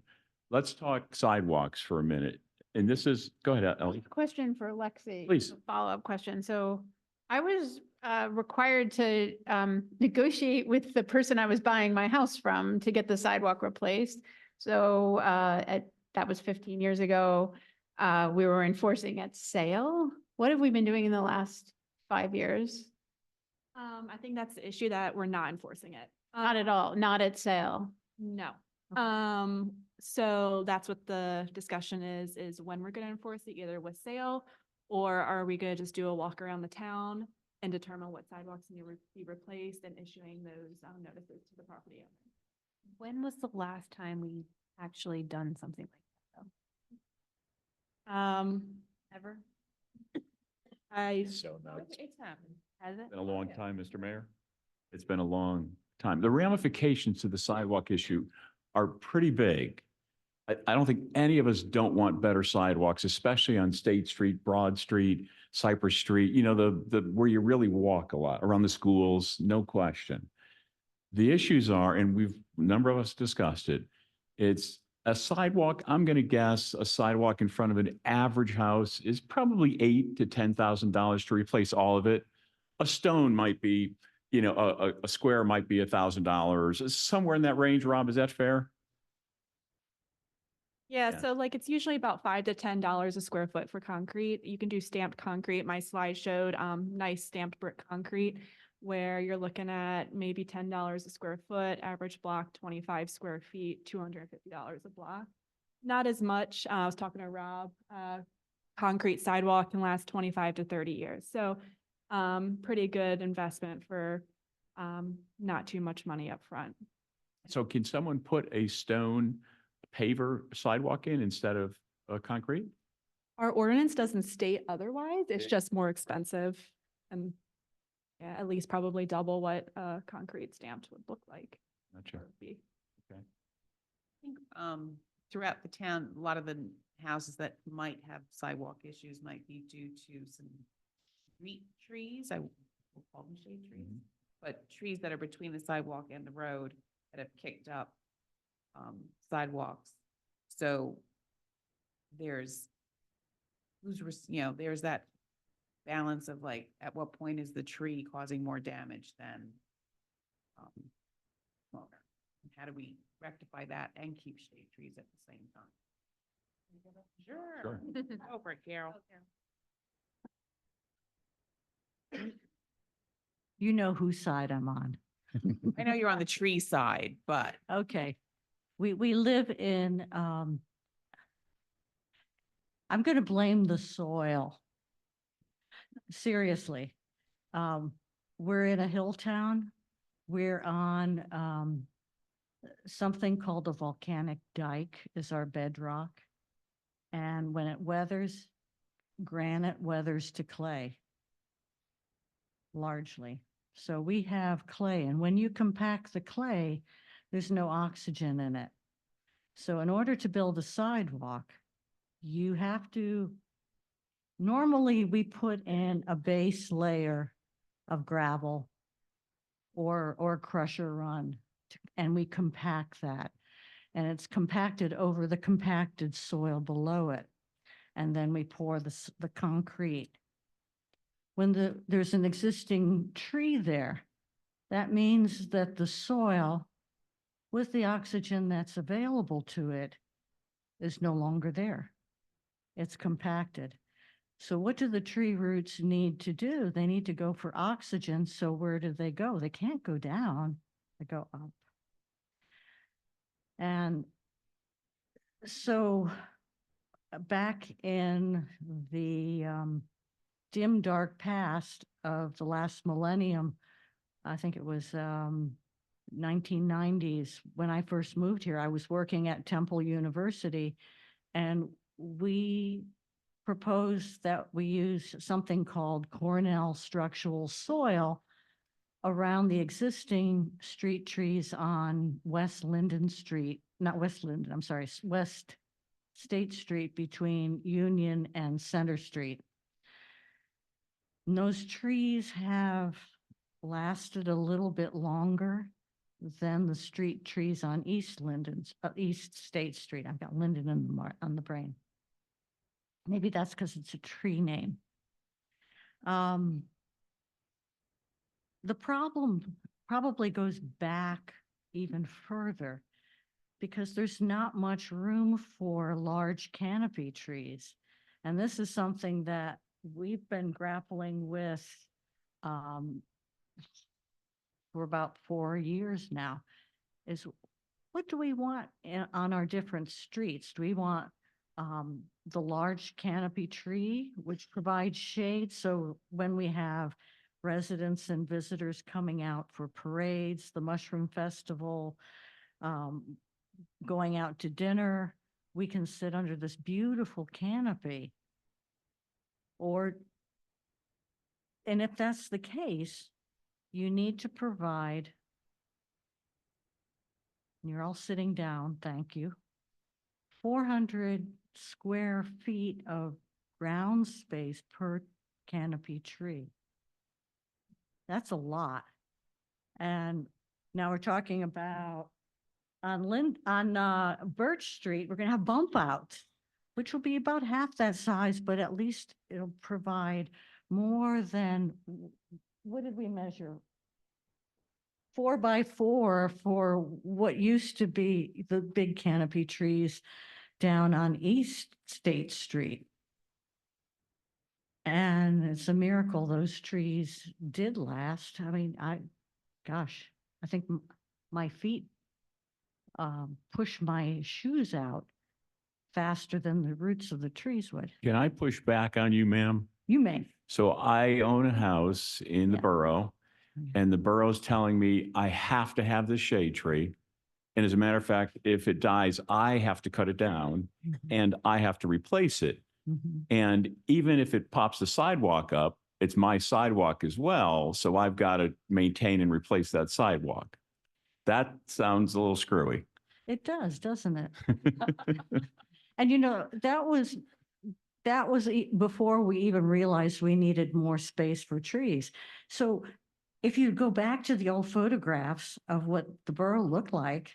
Let's talk sidewalks for a minute. And this is, go ahead, Ellie. Question for Lexi. Please. a Follow-up question. So I was required to negotiate with the person I was buying my house from to get the sidewalk replaced. So that was 15 years ago. We were enforcing at sale. What have we been doing in the last 5 years? I think that's the issue, that we're not enforcing it. Not at all, not at sale. No. So that's what the discussion is when we're gonna enforce it, either with sale, or are we gonna just do a walk around the town and determine what sidewalks need to be replaced and issuing those notices to the property owner? When was the last time we actually done something like that? Ever? I. So no. It's happened. Has it? Been a long time, Mr. Mayor. It's been a long time. The ramifications to the sidewalk issue are pretty big. I don't think any of us don't want better sidewalks, especially on State Street, Broad Street, Cypress Street, you know, the where you really walk a lot, around the schools, no question. The issues are, and a number of us discussed it, it's a sidewalk, I'm going to guess a sidewalk in front of an average house is probably $8,000 to $10,000 to replace all of it. A stone might be, you know, a square might be $1,000, somewhere in that range. Rob, is that fair? Yeah, Yeah. so like it's usually about $5 to $10 a square foot for concrete. You can do stamped concrete. My slide showed nice stamped brick concrete where you're looking at maybe $10 a square foot, average block 25 square feet, $250 a block. Not as much. I was talking to Rob. Concrete sidewalk can last 25 to 30 years. So pretty good investment for not too much money up front. So can someone put a stone paver sidewalk in instead of concrete? Our ordinance doesn't state otherwise. It's Okay. just more expensive and yeah, at least probably double what concrete stamped would look like. Gotcha. or be. I think throughout the town, a lot of the houses that might have sidewalk issues might be due to some street trees. I will call them shade trees, but trees that are between the sidewalk and the road that have kicked up sidewalks. So there's there's that balance of like, at what point is the tree causing more damage than smaller? And how do we rectify that and keep shade trees at the same time? Sure. Go for it, Carol. You know whose side I'm on. I know you're on the tree side, but Okay. We live in, I'm going to blame the soil. Seriously. We're in a hill town. We're on something called a volcanic dike is our bedrock. And when it weathers, granite weathers to clay. Largely. So we have clay, and when you compact the clay, there's no oxygen in it. So in order to build a sidewalk, you have to, normally we put in a base layer of gravel or crusher run, and we compact that. And it's compacted over the compacted soil below it. And then we pour the concrete. When there's an existing tree there, that means that the soil with the oxygen that's available to it is no longer there. It's compacted. So what do the tree roots need to do? They need to go for oxygen. So where do they go? They can't go down, they go up. And so back in the dim, dark past of the last millennium, I think it was 1990s, when I first moved here, I was working at Temple University, and we proposed that we use something called Cornell structural soil around the existing street trees on West Linden Street, not West Linden, I'm sorry, West State Street between Union and Center Street. And those trees have lasted a little bit longer than the street trees on East State Street. I've got Linden on the brain. Maybe that's because it's a tree name. The problem probably goes back even further because there's not much room for large canopy trees. And this is something that we've been grappling with for about 4 years now, is what do we want on our different streets? Do we want the large canopy tree, which provides shade? So when we have residents and visitors coming out for parades, the Mushroom Festival, going out to dinner, we can sit under this beautiful canopy. And if that's the case, you need to provide, you're all sitting down, thank you, 400 square feet of ground space per canopy tree. That's a lot. And now we're talking about on Birch Street, we're gonna have bump out, which will be about half that size, but at least it'll provide more than, what did we measure? 4 by 4 for what used to be the big canopy trees down on East State Street. And it's a miracle those trees did last. I mean, I think my feet push my shoes out faster than the roots of the trees would. Can I push back on you, ma'am? You may. So I own a house in the Yeah. borough, and the borough's telling me I have to have this shade tree. And as a matter of fact, if it dies, I have to cut it down and I have to replace it. And even if it pops the sidewalk up, it's my sidewalk as well. So I've got to maintain and replace that sidewalk. That sounds a little screwy. It does, doesn't it? And you know, that was before we even realized we needed more space for trees. So if you go back to the old photographs of what the borough looked like,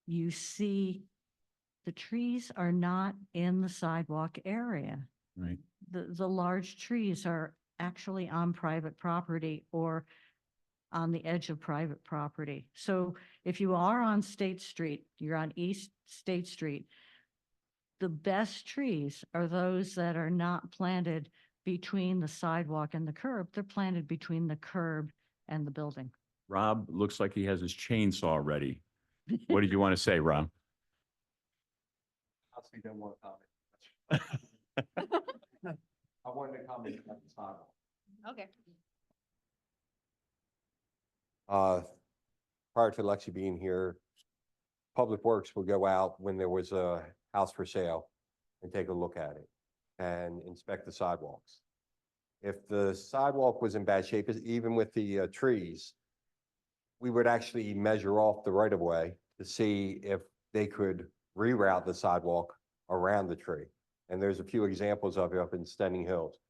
you see the trees are not in the sidewalk area. Right. The large trees are actually on private property or on the edge of private property. So if you are on State Street, you're on East State Street, the best trees are those that are not planted between the sidewalk and the curb. They're planted between the curb and the building. Rob looks like he has his chainsaw ready. What did you want to say, Rob? Honestly, don't want to comment. I wanted to comment about the sidewalk. Okay. Prior to Lexi being here, Public Works would go out when there was a house for sale and take a look at it and inspect the sidewalks. If the sidewalk was in bad shape, even with the trees, we would actually measure off the right of way to see if they could reroute the sidewalk around the tree. And there's a few examples of it up in Stending Hills.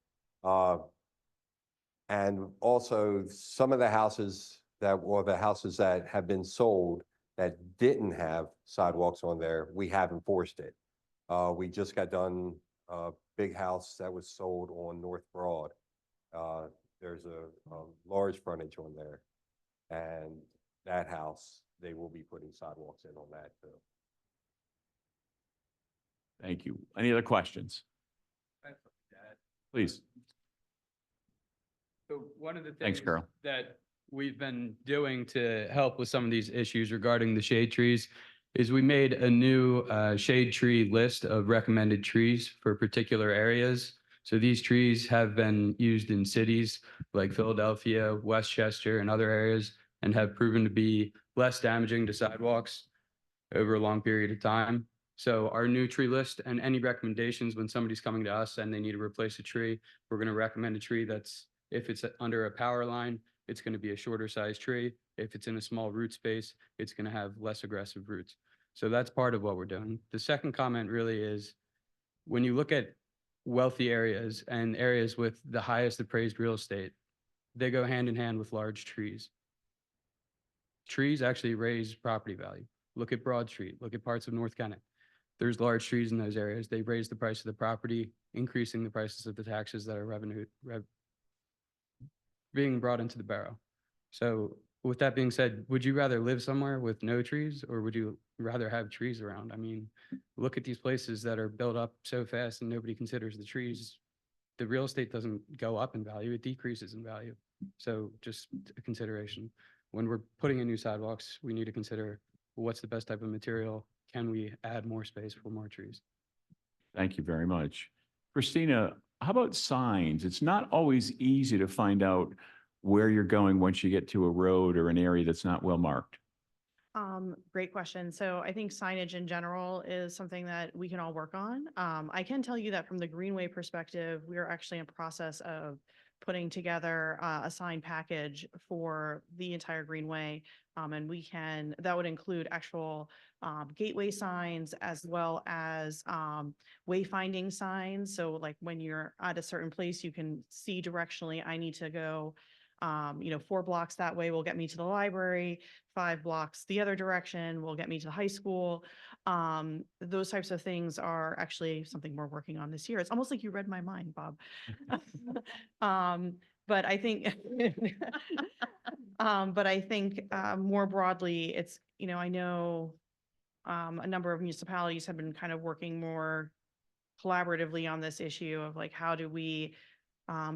And also some of the houses that have been sold that didn't have sidewalks on there, we have enforced it. We just got done a big house that was sold on North Broad. There's a large frontage on there. And that house, they will be putting sidewalks in on that too. Thank you. Any other questions? Please. So one of the Thanks, things Carol. that we've been doing to help with some of these issues regarding the shade trees is we made a new shade tree list of recommended trees for particular areas. So these trees have been used in cities like Philadelphia, Westchester, and other areas, and have proven to be less damaging to sidewalks over a long period of time. So our new tree list and any recommendations when somebody's coming to us and they need to replace a tree, we're going to recommend a tree that's, if it's under a power line, it's going to be a shorter size tree. If it's in a small root space, it's going to have less aggressive roots. So that's part of what we're doing. The second comment really is when you look at wealthy areas and areas with the highest appraised real estate, they go hand in hand with large trees. Trees actually raise property value. Look at Broad Street, look at parts of North Kennett. There's large trees in those areas. They raise the price of the property, increasing the prices of the taxes that are being brought into the borough. So with that being said, would you rather live somewhere with no trees, or would you rather have trees around? I mean, look at these places that are built up so fast and nobody considers the trees. The real estate doesn't go up in value, it decreases in value. So just a consideration. When we're putting in new sidewalks, we need to consider what's the best type of material? Can we add more space for more trees? Thank you very much. Christina, how about signs? It's not always easy to find out where you're going once you get to a road or an area that's not well marked. Great question. So I think signage in general is something that we can all work on. I can tell you that from the Greenway perspective, we are actually in process of putting together a sign package for the entire Greenway. And that would include actual gateway signs as well as wayfinding signs. So like when you're at a certain place, you can see directionally, I need to go 4 blocks that way will get me to the library, 5 blocks the other direction will get me to the high school. Those types of things are actually something we're working on this year. It's almost like you read my mind, Bob. But I think, more broadly, it's, I know a number of municipalities have been kind of working more collaboratively on this issue of like, how do we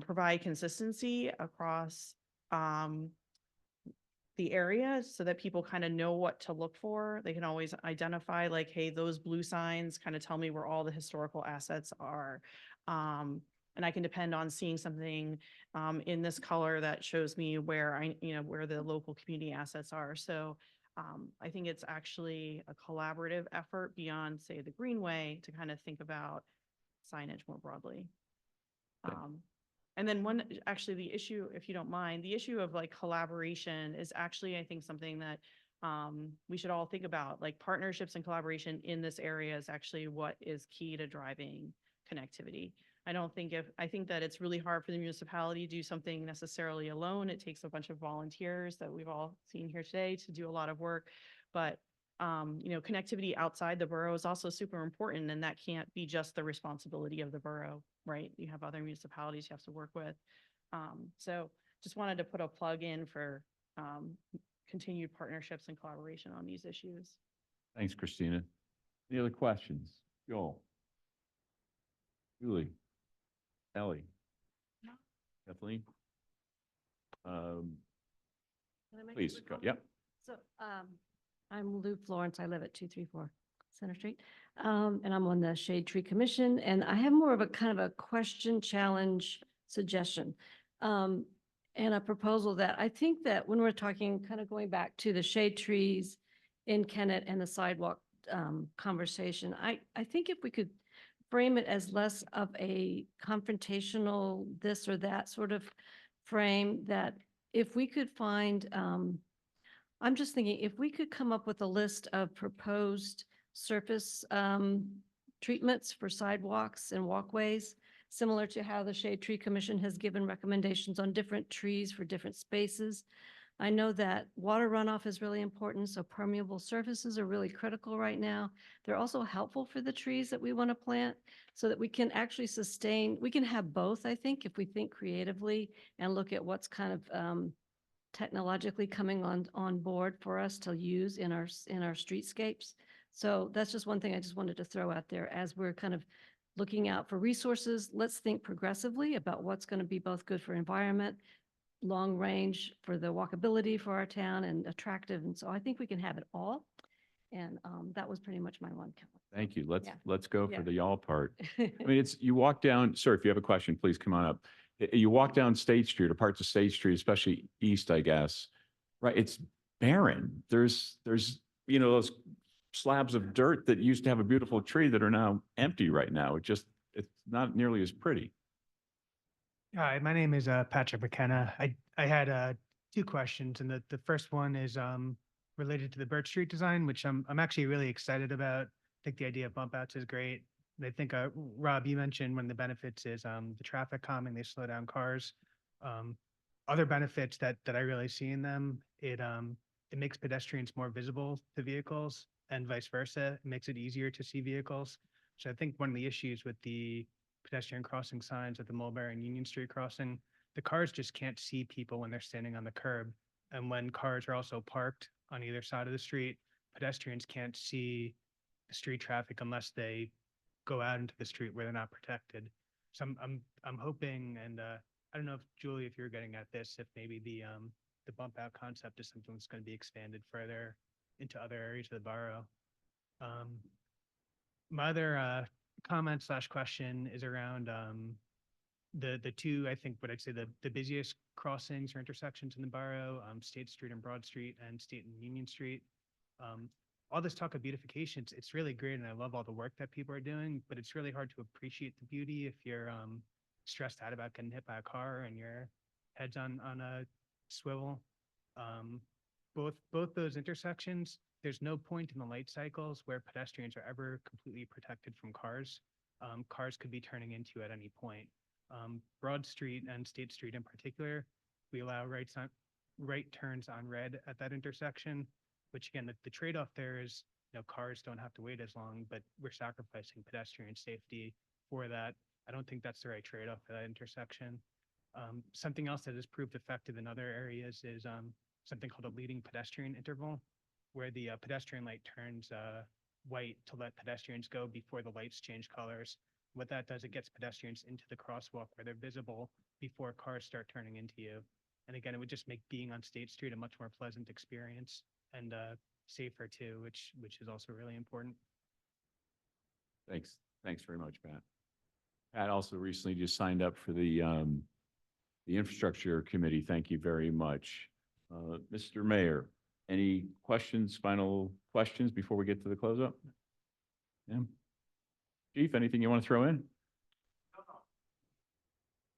provide consistency across the area so that people kind of know what to look for. They can always identify like, hey, those blue signs kind of tell me where all the historical assets are. And I can depend on seeing something in this color that shows me where where the local community assets are. So I think it's actually a collaborative effort beyond, say, the Greenway to kind of think about signage more broadly. And then the issue, if you don't mind, the issue of like collaboration is actually, I think, something that we should all think about. Like partnerships and collaboration in this area is actually what is key to driving connectivity. I think that it's really hard for the municipality to do something necessarily alone. It takes a bunch of volunteers that we've all seen here today to do a lot of work. But connectivity outside the borough is also super important, and that can't be just the responsibility of the borough, right? You have other municipalities you have to work with. So just wanted to put a plug in for continued partnerships and collaboration on these issues. Thanks, Christina. Any other questions? Joel? Julie? Ellie? Kathleen? Please, go. Yep. So, I'm Lou Florence. I live at 234 Center Street. And I'm on the Shade Tree Commission, and I have more of a kind of a question, challenge, suggestion. And a proposal that I think that when we're talking, kind of going back to the shade trees in Kennett and the sidewalk conversation, I think if we could frame it as less of a confrontational this or that sort of frame, that if we could find, I'm just thinking, if we could come up with a list of proposed surface treatments for sidewalks and walkways, similar to how the Shade Tree Commission has given recommendations on different trees for different spaces. I know that water runoff is really important, so permeable surfaces are really critical right now. They're also helpful for the trees that we want to plant so that we can actually sustain, we can have both, I think, if we think creatively and look at what's kind of technologically coming on board for us to use in our streetscapes. So that's just one thing I just wanted to throw out there as we're kind of looking out for resources. Let's think progressively about what's going to be both good for environment, long range for the walkability for our town, and attractive. And so I think we can have it all. And that was pretty much my one. Thank you. Let's Yeah. go Yeah. for the y'all part. I mean, you walk down, sir, if you have a question, please come on up. You walk down State Street or parts of State Street, especially east, I guess, right? It's barren. There's those slabs of dirt that used to have a beautiful tree that are now empty right now. It's not nearly as pretty. Hi, my name is Patrick McKenna. I had 2 questions, and the first one is related to the Birch Street design, which I'm actually really excited about. I think the idea of bump outs is great. And I think, Rob, you mentioned one of the benefits is the traffic calming, they slow down cars. Other benefits that I really see in them, it makes pedestrians more visible to vehicles and vice versa. It makes it easier to see vehicles. So I think one of the issues with the pedestrian crossing signs at the Mulberry and Union Street crossing, the cars just can't see people when they're standing on the curb. And when cars are also parked on either side of the street, pedestrians can't see the street traffic unless they go out into the street where they're not protected. So I'm hoping, and I don't know if Julie, if you're getting at this, if maybe the bump out concept is something that's going to be expanded further into other areas of the borough. My other comment / question is around the two, I think what I'd say the busiest crossings or intersections in the borough, State Street and Broad Street and State and Union Street. All this talk of beautification, it's really great and I love all the work that people are doing, but it's really hard to appreciate the beauty if you're stressed out about getting hit by a car and your head's on a swivel. Both those intersections, there's no point in the light cycles where pedestrians are ever completely protected from cars. Cars could be turning into at any point. Broad Street and State Street in particular, we allow right turns on red at that intersection, which again, the trade-off there is, cars don't have to wait as long, but we're sacrificing pedestrian safety for that. I don't think that's the right trade-off for that intersection. Something else that has proved effective in other areas is something called a leading pedestrian interval, where the pedestrian light turns white to let pedestrians go before the lights change colors. What that does, it gets pedestrians into the crosswalk where they're visible before cars start turning into you. And again, it would just make being on State Street a much more pleasant experience and safer too, which is also really important. Thanks. Thanks very much, Pat. Pat also recently just signed up for the infrastructure committee. Thank you very much. Mr. Mayor, any questions, final questions before we get to the close-up? Yeah. Chief, anything you want to throw in?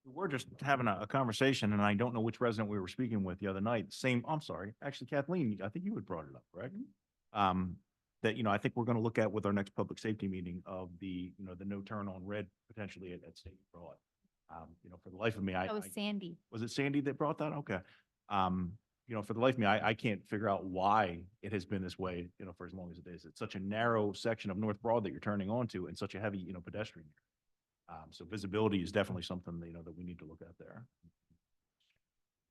We're just having a conversation and I don't know which resident we were speaking with the other night. I'm sorry, actually Kathleen, I think you had brought it up, correct? That, I think we're going to look at with our next public safety meeting of the no turn on red potentially at State Broad. For the life of me, That was Sandy. Was it Sandy that brought that? Okay. For the life of me, I can't figure out why it has been this way, for as long as it is. It's such a narrow section of North Broad that you're turning onto and such a heavy, pedestrian. So visibility is definitely something, that we need to look at there.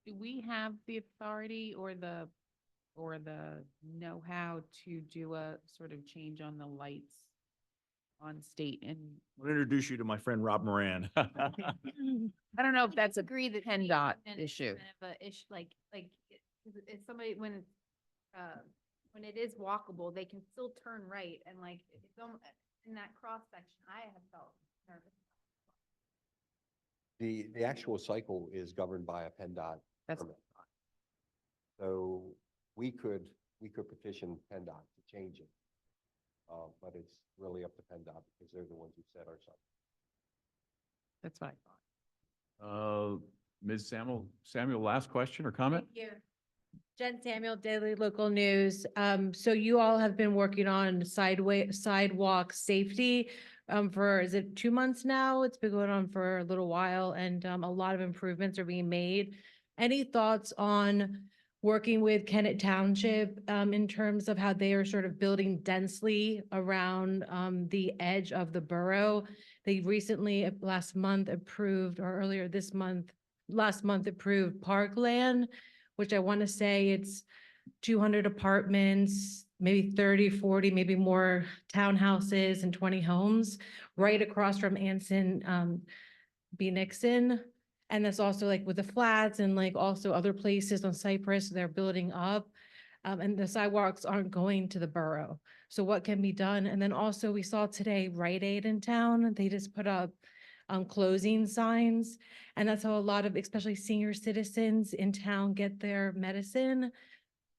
Do we have the authority or the know-how to do a sort of change on the lights on State and? I'll introduce you to my friend Rob Moran. I don't know if that's a Agree that PennDOT and issue. Kind of a issue, if somebody, when it is walkable, they can still turn right and it's in that cross section, I have felt nervous. The actual cycle is governed by a PennDOT permit. So we could petition PennDOT to change it. But it's really up to PennDOT because they're the ones who set our cycle. That's what I thought. Ms. Samuel, last question or comment? Thank you. Jen Samuel, Daily Local News. So you all have been working on sidewalk safety for, is it 2 months now? It's been going on for a little while and a lot of improvements are being made. Any thoughts on working with Kennett Township in terms of how they are sort of building densely around the edge of the borough? They recently, last month approved Parkland, which I want to say it's 200 apartments, maybe 30, 40, maybe more townhouses and 20 homes right across from Anson B. Nixon. And that's also with the flats and also other places on Cypress they're building up. And the sidewalks aren't going to the borough. So what can be done? And then also we saw today Rite Aid in town. They just put up closing signs. And that's how a lot of, especially senior citizens in town get their medicine.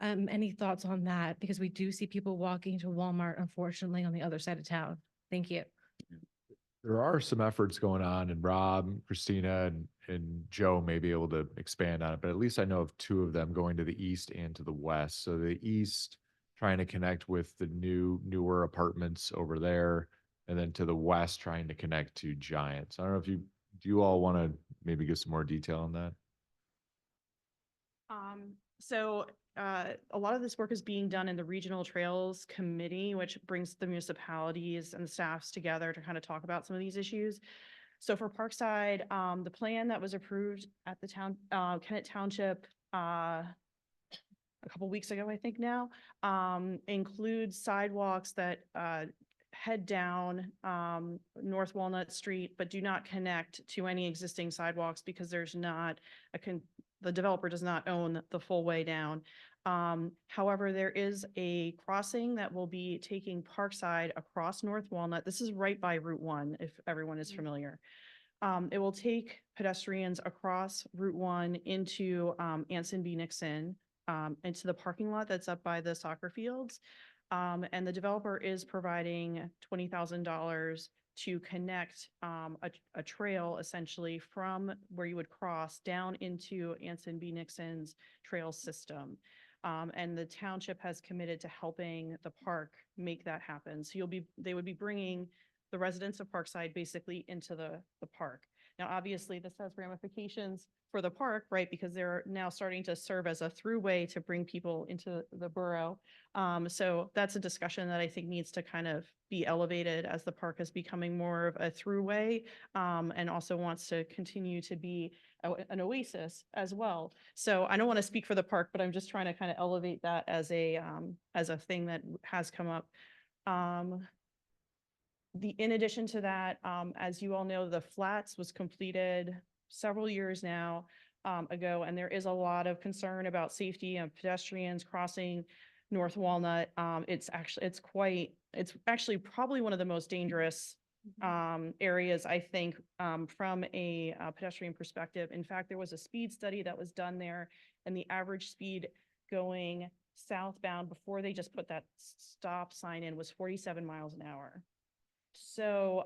Any thoughts on that? Because we do see people walking to Walmart, unfortunately, on the other side of town. Thank you. There are some efforts going on and Rob, Christina and Joe may be able to expand on it, but at least I know of 2 of them going to the east and to the west. So the east trying to connect with the newer apartments over there And then to the west, trying to connect to Giants. I don't know if do you all want to maybe give some more detail on that? So a lot of this work is being done in the Regional Trails Committee, which brings the municipalities and the staffs together to kind of talk about some of these issues. So for Parkside, the plan that was approved at the Kennett Township a couple weeks ago, I think now, includes sidewalks that head down North Walnut Street, but do not connect to any existing sidewalks because there's not the developer does not own the full way down. However, there is a crossing that will be taking Parkside across North Walnut. This is right by Route 1, if everyone is familiar. It will take pedestrians across Route 1 into Anson B. Nixon, into the parking lot that's up by the soccer fields. And the developer is providing $20,000 to connect a trail essentially from where you would cross down into Anson B. Nixon's trail system. And the township has committed to helping the park make that happen. So they would be bringing the residents of Parkside basically into the park. Now, obviously, this has ramifications for the park, right? Because they're now starting to serve as a throughway to bring people into the borough. So that's a discussion that I think needs to kind of be elevated as the park is becoming more of a throughway, and also wants to continue to be an oasis as well. So I don't want to speak for the park, but I'm just trying to kind of elevate that as a thing that has come up. In addition to that, as you all know, the flats was completed several years now ago, and there is a lot of concern about safety and pedestrians crossing North Walnut. It's actually probably one of the most dangerous areas, I think, from a pedestrian perspective. In fact, there was a speed study that was done there, and the average speed going southbound before they just put that stop sign in was 47 miles an hour. So,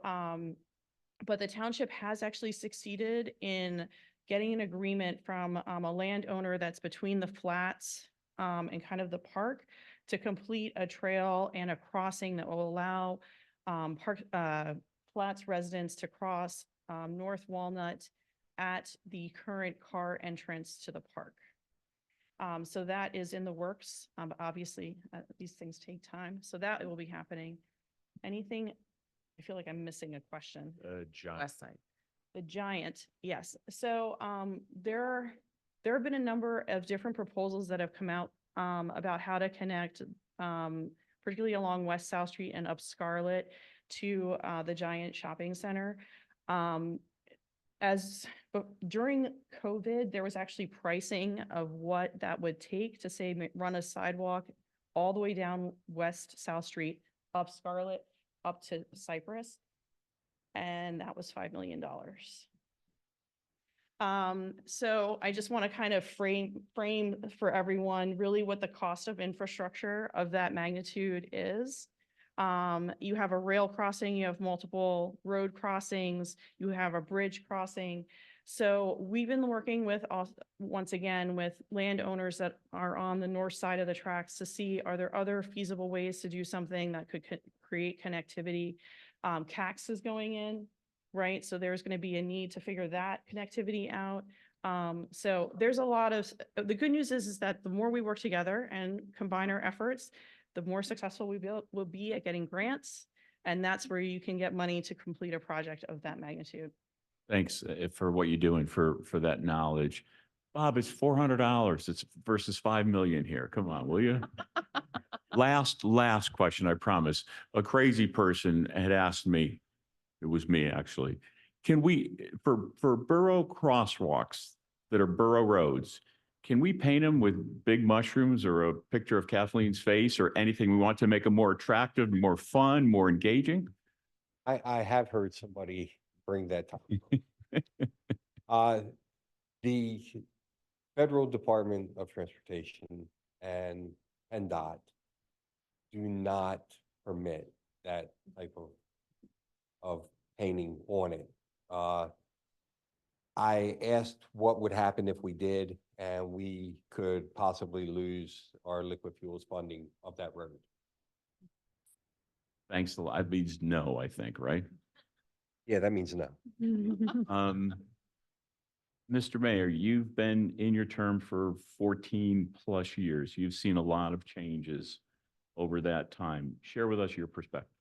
but the township has actually succeeded in getting an agreement from a landowner that's between the flats and kind of the park to complete a trail and a crossing that will allow flats residents to cross North Walnut at the current car entrance to the park. So that is in the works. Obviously, these things take time, so that will be happening. Anything? I feel like I'm missing a question. Giant. West side. The Giant, yes. So there have been a number of different proposals that have come out about how to connect, particularly along West South Street and up Scarlet to the Giant Shopping Center. But during COVID, there was actually pricing of what that would take to say run a sidewalk all the way down West South Street, up Scarlet, up to Cypress, and that was $5 million. So I just want to kind of frame for everyone really what the cost of infrastructure of that magnitude is. You have a rail crossing, you have multiple road crossings, you have a bridge crossing. So we've been working with, once again, with landowners that are on the north side of the tracks to see, are there other feasible ways to do something that could create connectivity? CAX is going in, right? So there's going to be a need to figure that connectivity out. So there's a lot of, the good news is that the more we work together and combine our efforts, the more successful we will be at getting grants. And that's where you can get money to complete a project of that magnitude. Thanks for what you do and for that knowledge. Bob, it's $400. It's versus 5 million here. Come on, will you? Last question, I promise. A crazy person had asked me, it was me actually, can we, for borough crosswalks that are borough roads, can we paint them with big mushrooms or a picture of Kathleen's face or anything we want to make them more attractive, more fun, more engaging? I have heard somebody bring that topic up. The Federal Department of Transportation and PennDOT do not permit that type of painting on it. I asked what would happen if we did, and we could possibly lose our liquid fuels funding of that road. Thanks a lot. That means no, I think, right? Yeah, that means no. Mr. Mayor, you've been in your term for 14 plus years. You've seen a lot of changes over that time. Share with us your perspective.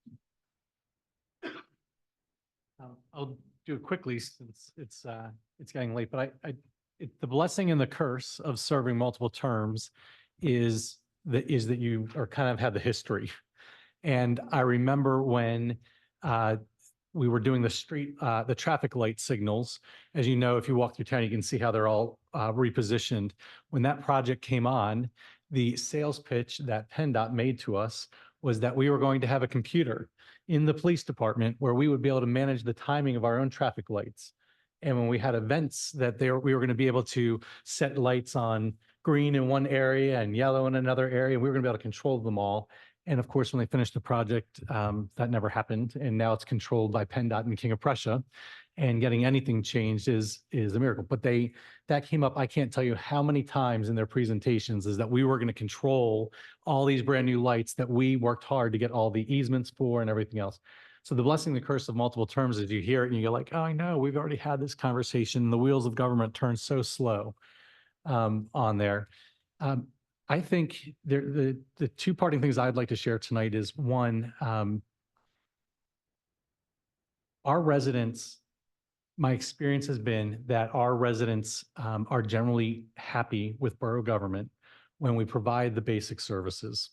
I'll do it quickly since it's getting late, but the blessing and the curse of serving multiple terms is that you are kind of have the history. And I remember when we were doing the traffic light signals. As you know, if you walk through town, you can see how they're all repositioned. When that project came on, the sales pitch that PennDOT made to us was that we were going to have a computer in the police department where we would be able to manage the timing of our own traffic lights. And when we had events that we were going to be able to set lights on green in one area and yellow in another area, we were going to be able to control them all. And of course, when they finished the project, that never happened. And now it's controlled by PennDOT and King of Prussia. And getting anything changed is a miracle. But that came up, I can't tell you how many times in their presentations, is that we were going to control all these brand new lights that we worked hard to get all the easements for and everything else. So the blessing, the curse of multiple terms is you hear it and you're like, oh, I know, we've already had this conversation. The wheels of government turn so slow on there. I think the two parting things I'd like to share tonight is one, our residents, my experience has been that our residents are generally happy with borough government when we provide the basic services,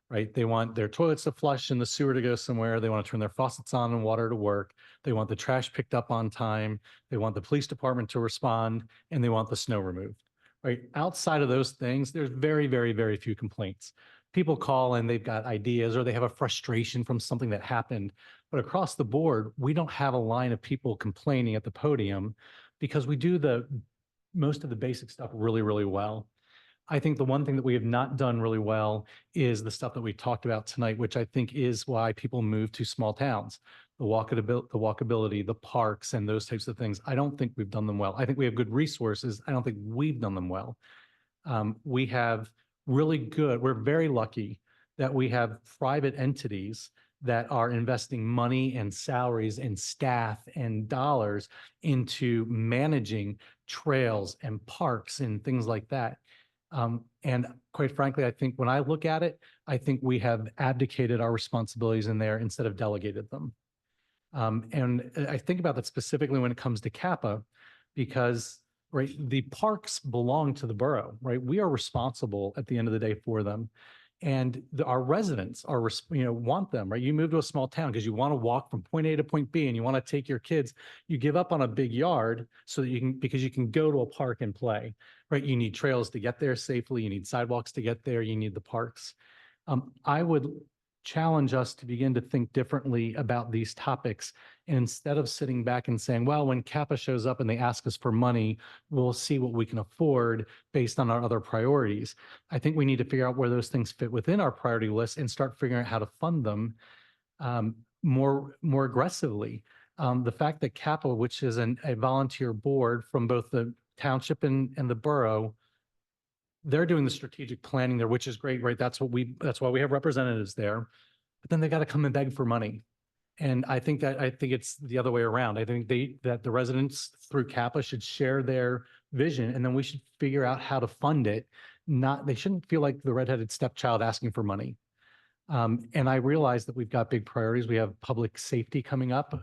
right? They want their toilets to flush and the sewer to go somewhere. They want to turn their faucets on and water to work. They want the trash picked up on time. They want the police department to respond, and they want the snow removed. Right? Outside of those things, there's very, very, very few complaints. People call and they've got ideas or they have a frustration from something that happened. But across the board, we don't have a line of people complaining at the podium because we do most of the basic stuff really, really well. I think the one thing that we have not done really well is the stuff that we talked about tonight, which I think is why people move to small towns. The walkability, the parks, and those types of things. I don't think we've done them well. I think we have good resources. I don't think we've done them well. We have we're very lucky that we have private entities that are investing money and salaries and staff and dollars into managing trails and parks and things like that. And quite frankly, I think when I look at it, I think we have abdicated our responsibilities in there instead of delegated them. And I think about that specifically when it comes to Kappa, because right, the parks belong to the borough, right? We are responsible at the end of the day for them. And our residents are, want them, right? You move to a small town because you want to walk from point A to point B and you want to take your kids. You give up on a big yard so that because you can go to a park and play, right? You need trails to get there safely. You need sidewalks to get there. You need the parks. I would challenge us to begin to think differently about these topics. And instead of sitting back and saying, well, when Kappa shows up and they ask us for money, we'll see what we can afford based on our other priorities. I think we need to figure out where those things fit within our priority list and start figuring out how to fund them more aggressively. The fact that Kappa, which is a volunteer board from both the township and the borough, they're doing the strategic planning there, which is great, right? That's why we have representatives there, but then they got to come and beg for money. And I think it's the other way around. I think that the residents through Kappa should share their vision, and then we should figure out how to fund it. They shouldn't feel like the redheaded stepchild asking for money. And I realize that we've got big priorities. We have public safety coming up.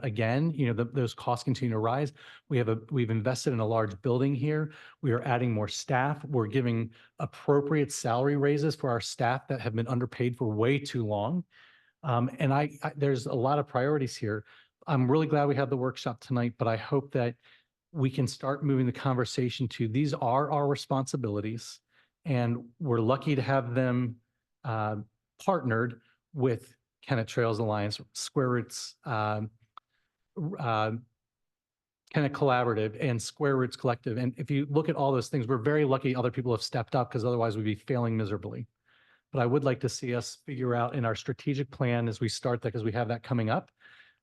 Again, those costs continue to rise. We've invested in a large building here. We are adding more staff. We're giving appropriate salary raises for our staff that have been underpaid for way too long. And there's a lot of priorities here. I'm really glad we had the workshop tonight, but I hope that we can start moving the conversation to these are our responsibilities, and we're lucky to have them partnered with Kennett Trails Alliance, Square Roots, Kennett Collaborative, and Square Roots Collective. And if you look at all those things, we're very lucky other people have stepped up, because otherwise we'd be failing miserably. But I would like to see us figure out in our strategic plan as we start that, because we have that coming up,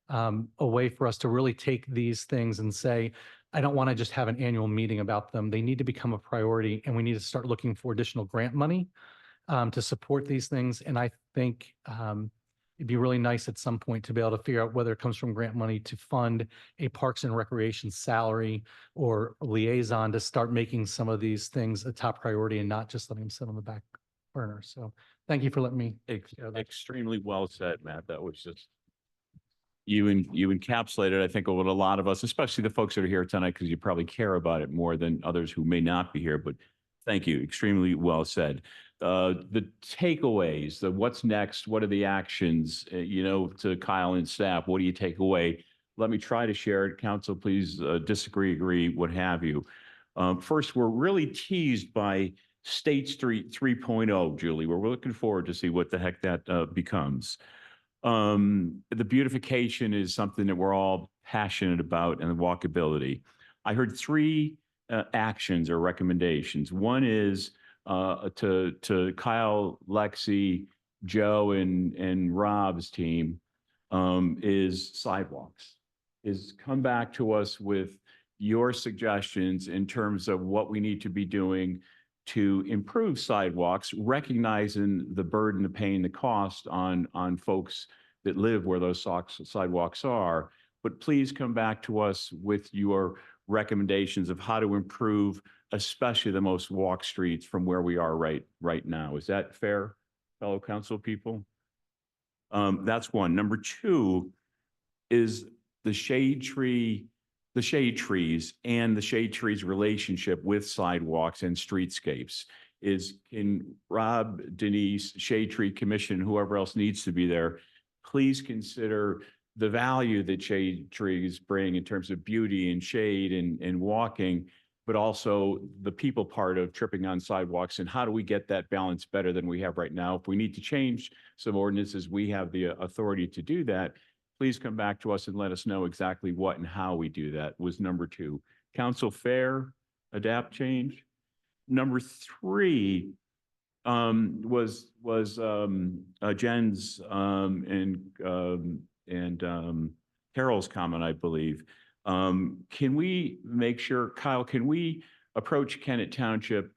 a way for us to really take these things and say, I don't want to just have an annual meeting about them. They need to become a priority, and we need to start looking for additional grant money to support these things. And I think it'd be really nice at some point to be able to figure out whether it comes from grant money to fund a Parks and Recreation salary or liaison to start making some of these things a top priority and not just letting them sit on the back burner. So thank you for letting me. share that. Extremely well said, Matt. That was just, you encapsulated, I think, what a lot of us, especially the folks that are here tonight, because you probably care about it more than others who may not be here, but thank you. Extremely well said. The takeaways, the what's next, what are the actions, to Kyle and staff, what do you take away? Let me try to share it. Council, please disagree, agree, what have you. First, we're really teased by State Street 3.0, Julie. We're looking forward to see what the heck that becomes. The beautification is something that we're all passionate about, and the walkability. I heard three actions or recommendations. One is to Kyle, Lexi, Joe, and Rob's team is sidewalks. Is come back to us with your suggestions in terms of what we need to be doing to improve sidewalks, recognizing the burden, the pain, the cost on folks that live where those sidewalks are. But please come back to us with your recommendations of how to improve, especially the most walk streets from where we are right now. Is that fair, fellow council people? That's one. Number two is the shade trees and the shade trees relationship with sidewalks and streetscapes. In Rob, Denise, Shade Tree Commission, whoever else needs to be there, please consider the value that shade trees bring in terms of beauty and shade and walking, but also the people part of tripping on sidewalks, and how do we get that balance better than we have right now? If we need to change some ordinances, we have the authority to do that. Please come back to us and let us know exactly what and how we do that, was number two. Council fair, adapt, change. Number three was Jen's and Carol's comment, I believe. Can we make sure, Kyle, can we approach Kennett Township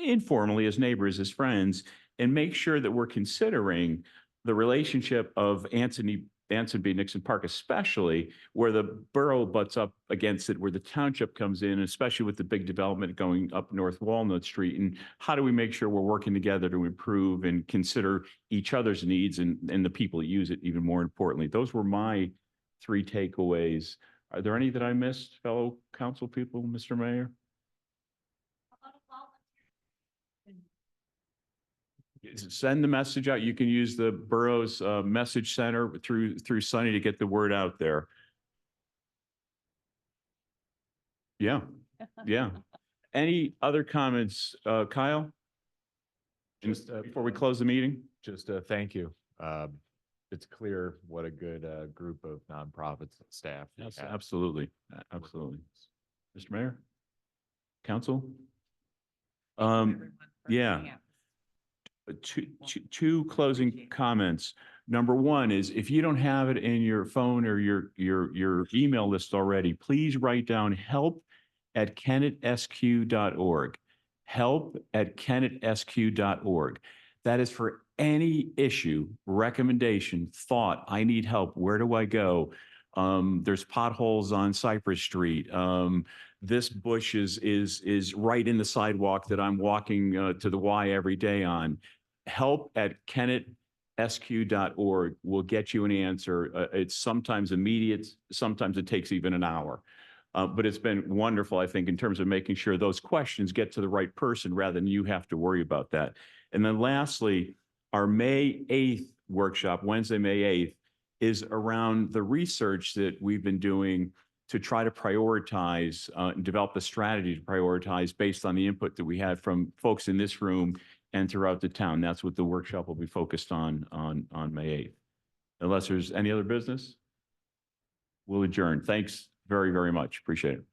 informally as neighbors, as friends, and make sure that we're considering the relationship of Ansonby, Nixon Park, especially where the borough butts up against it, where the township comes in, especially with the big development going up North Walnut Street? And how do we make sure we're working together to improve and consider each other's needs and the people that use it even more importantly? Those were my three takeaways. Are there any that I missed, fellow council people, Mr. Mayor? Send the message out. You can use the borough's message center through Sunny to get the word out there. Yeah, yeah. Any other comments, Kyle? Just before we close the meeting? Just thank you. It's clear what a good group of nonprofits and staff. you Yes, have. absolutely, absolutely. Mr. Mayor? Council? Yeah. Two closing comments. Number one is, if you don't have it in your phone or your email list already, please write down help@kennettsq.org. Help@kennettsq.org. That is for any issue, recommendation, thought, I need help, where do I go? There's potholes on Cypress Street. This bush is right in the sidewalk that I'm walking to the Y every day on. Help@kennettsq.org will get you an answer. It's sometimes immediate, sometimes it takes even an hour. But it's been wonderful, I think, in terms of making sure those questions get to the right person rather than you have to worry about that. And then lastly, our May 8th workshop, Wednesday, May 8th, is around the research that we've been doing to try to prioritize and develop a strategy to prioritize based on the input that we had from folks in this room and throughout the town. That's what the workshop will be focused on May 8th. Unless there's any other business, we'll adjourn. Thanks very, very much. Appreciate it.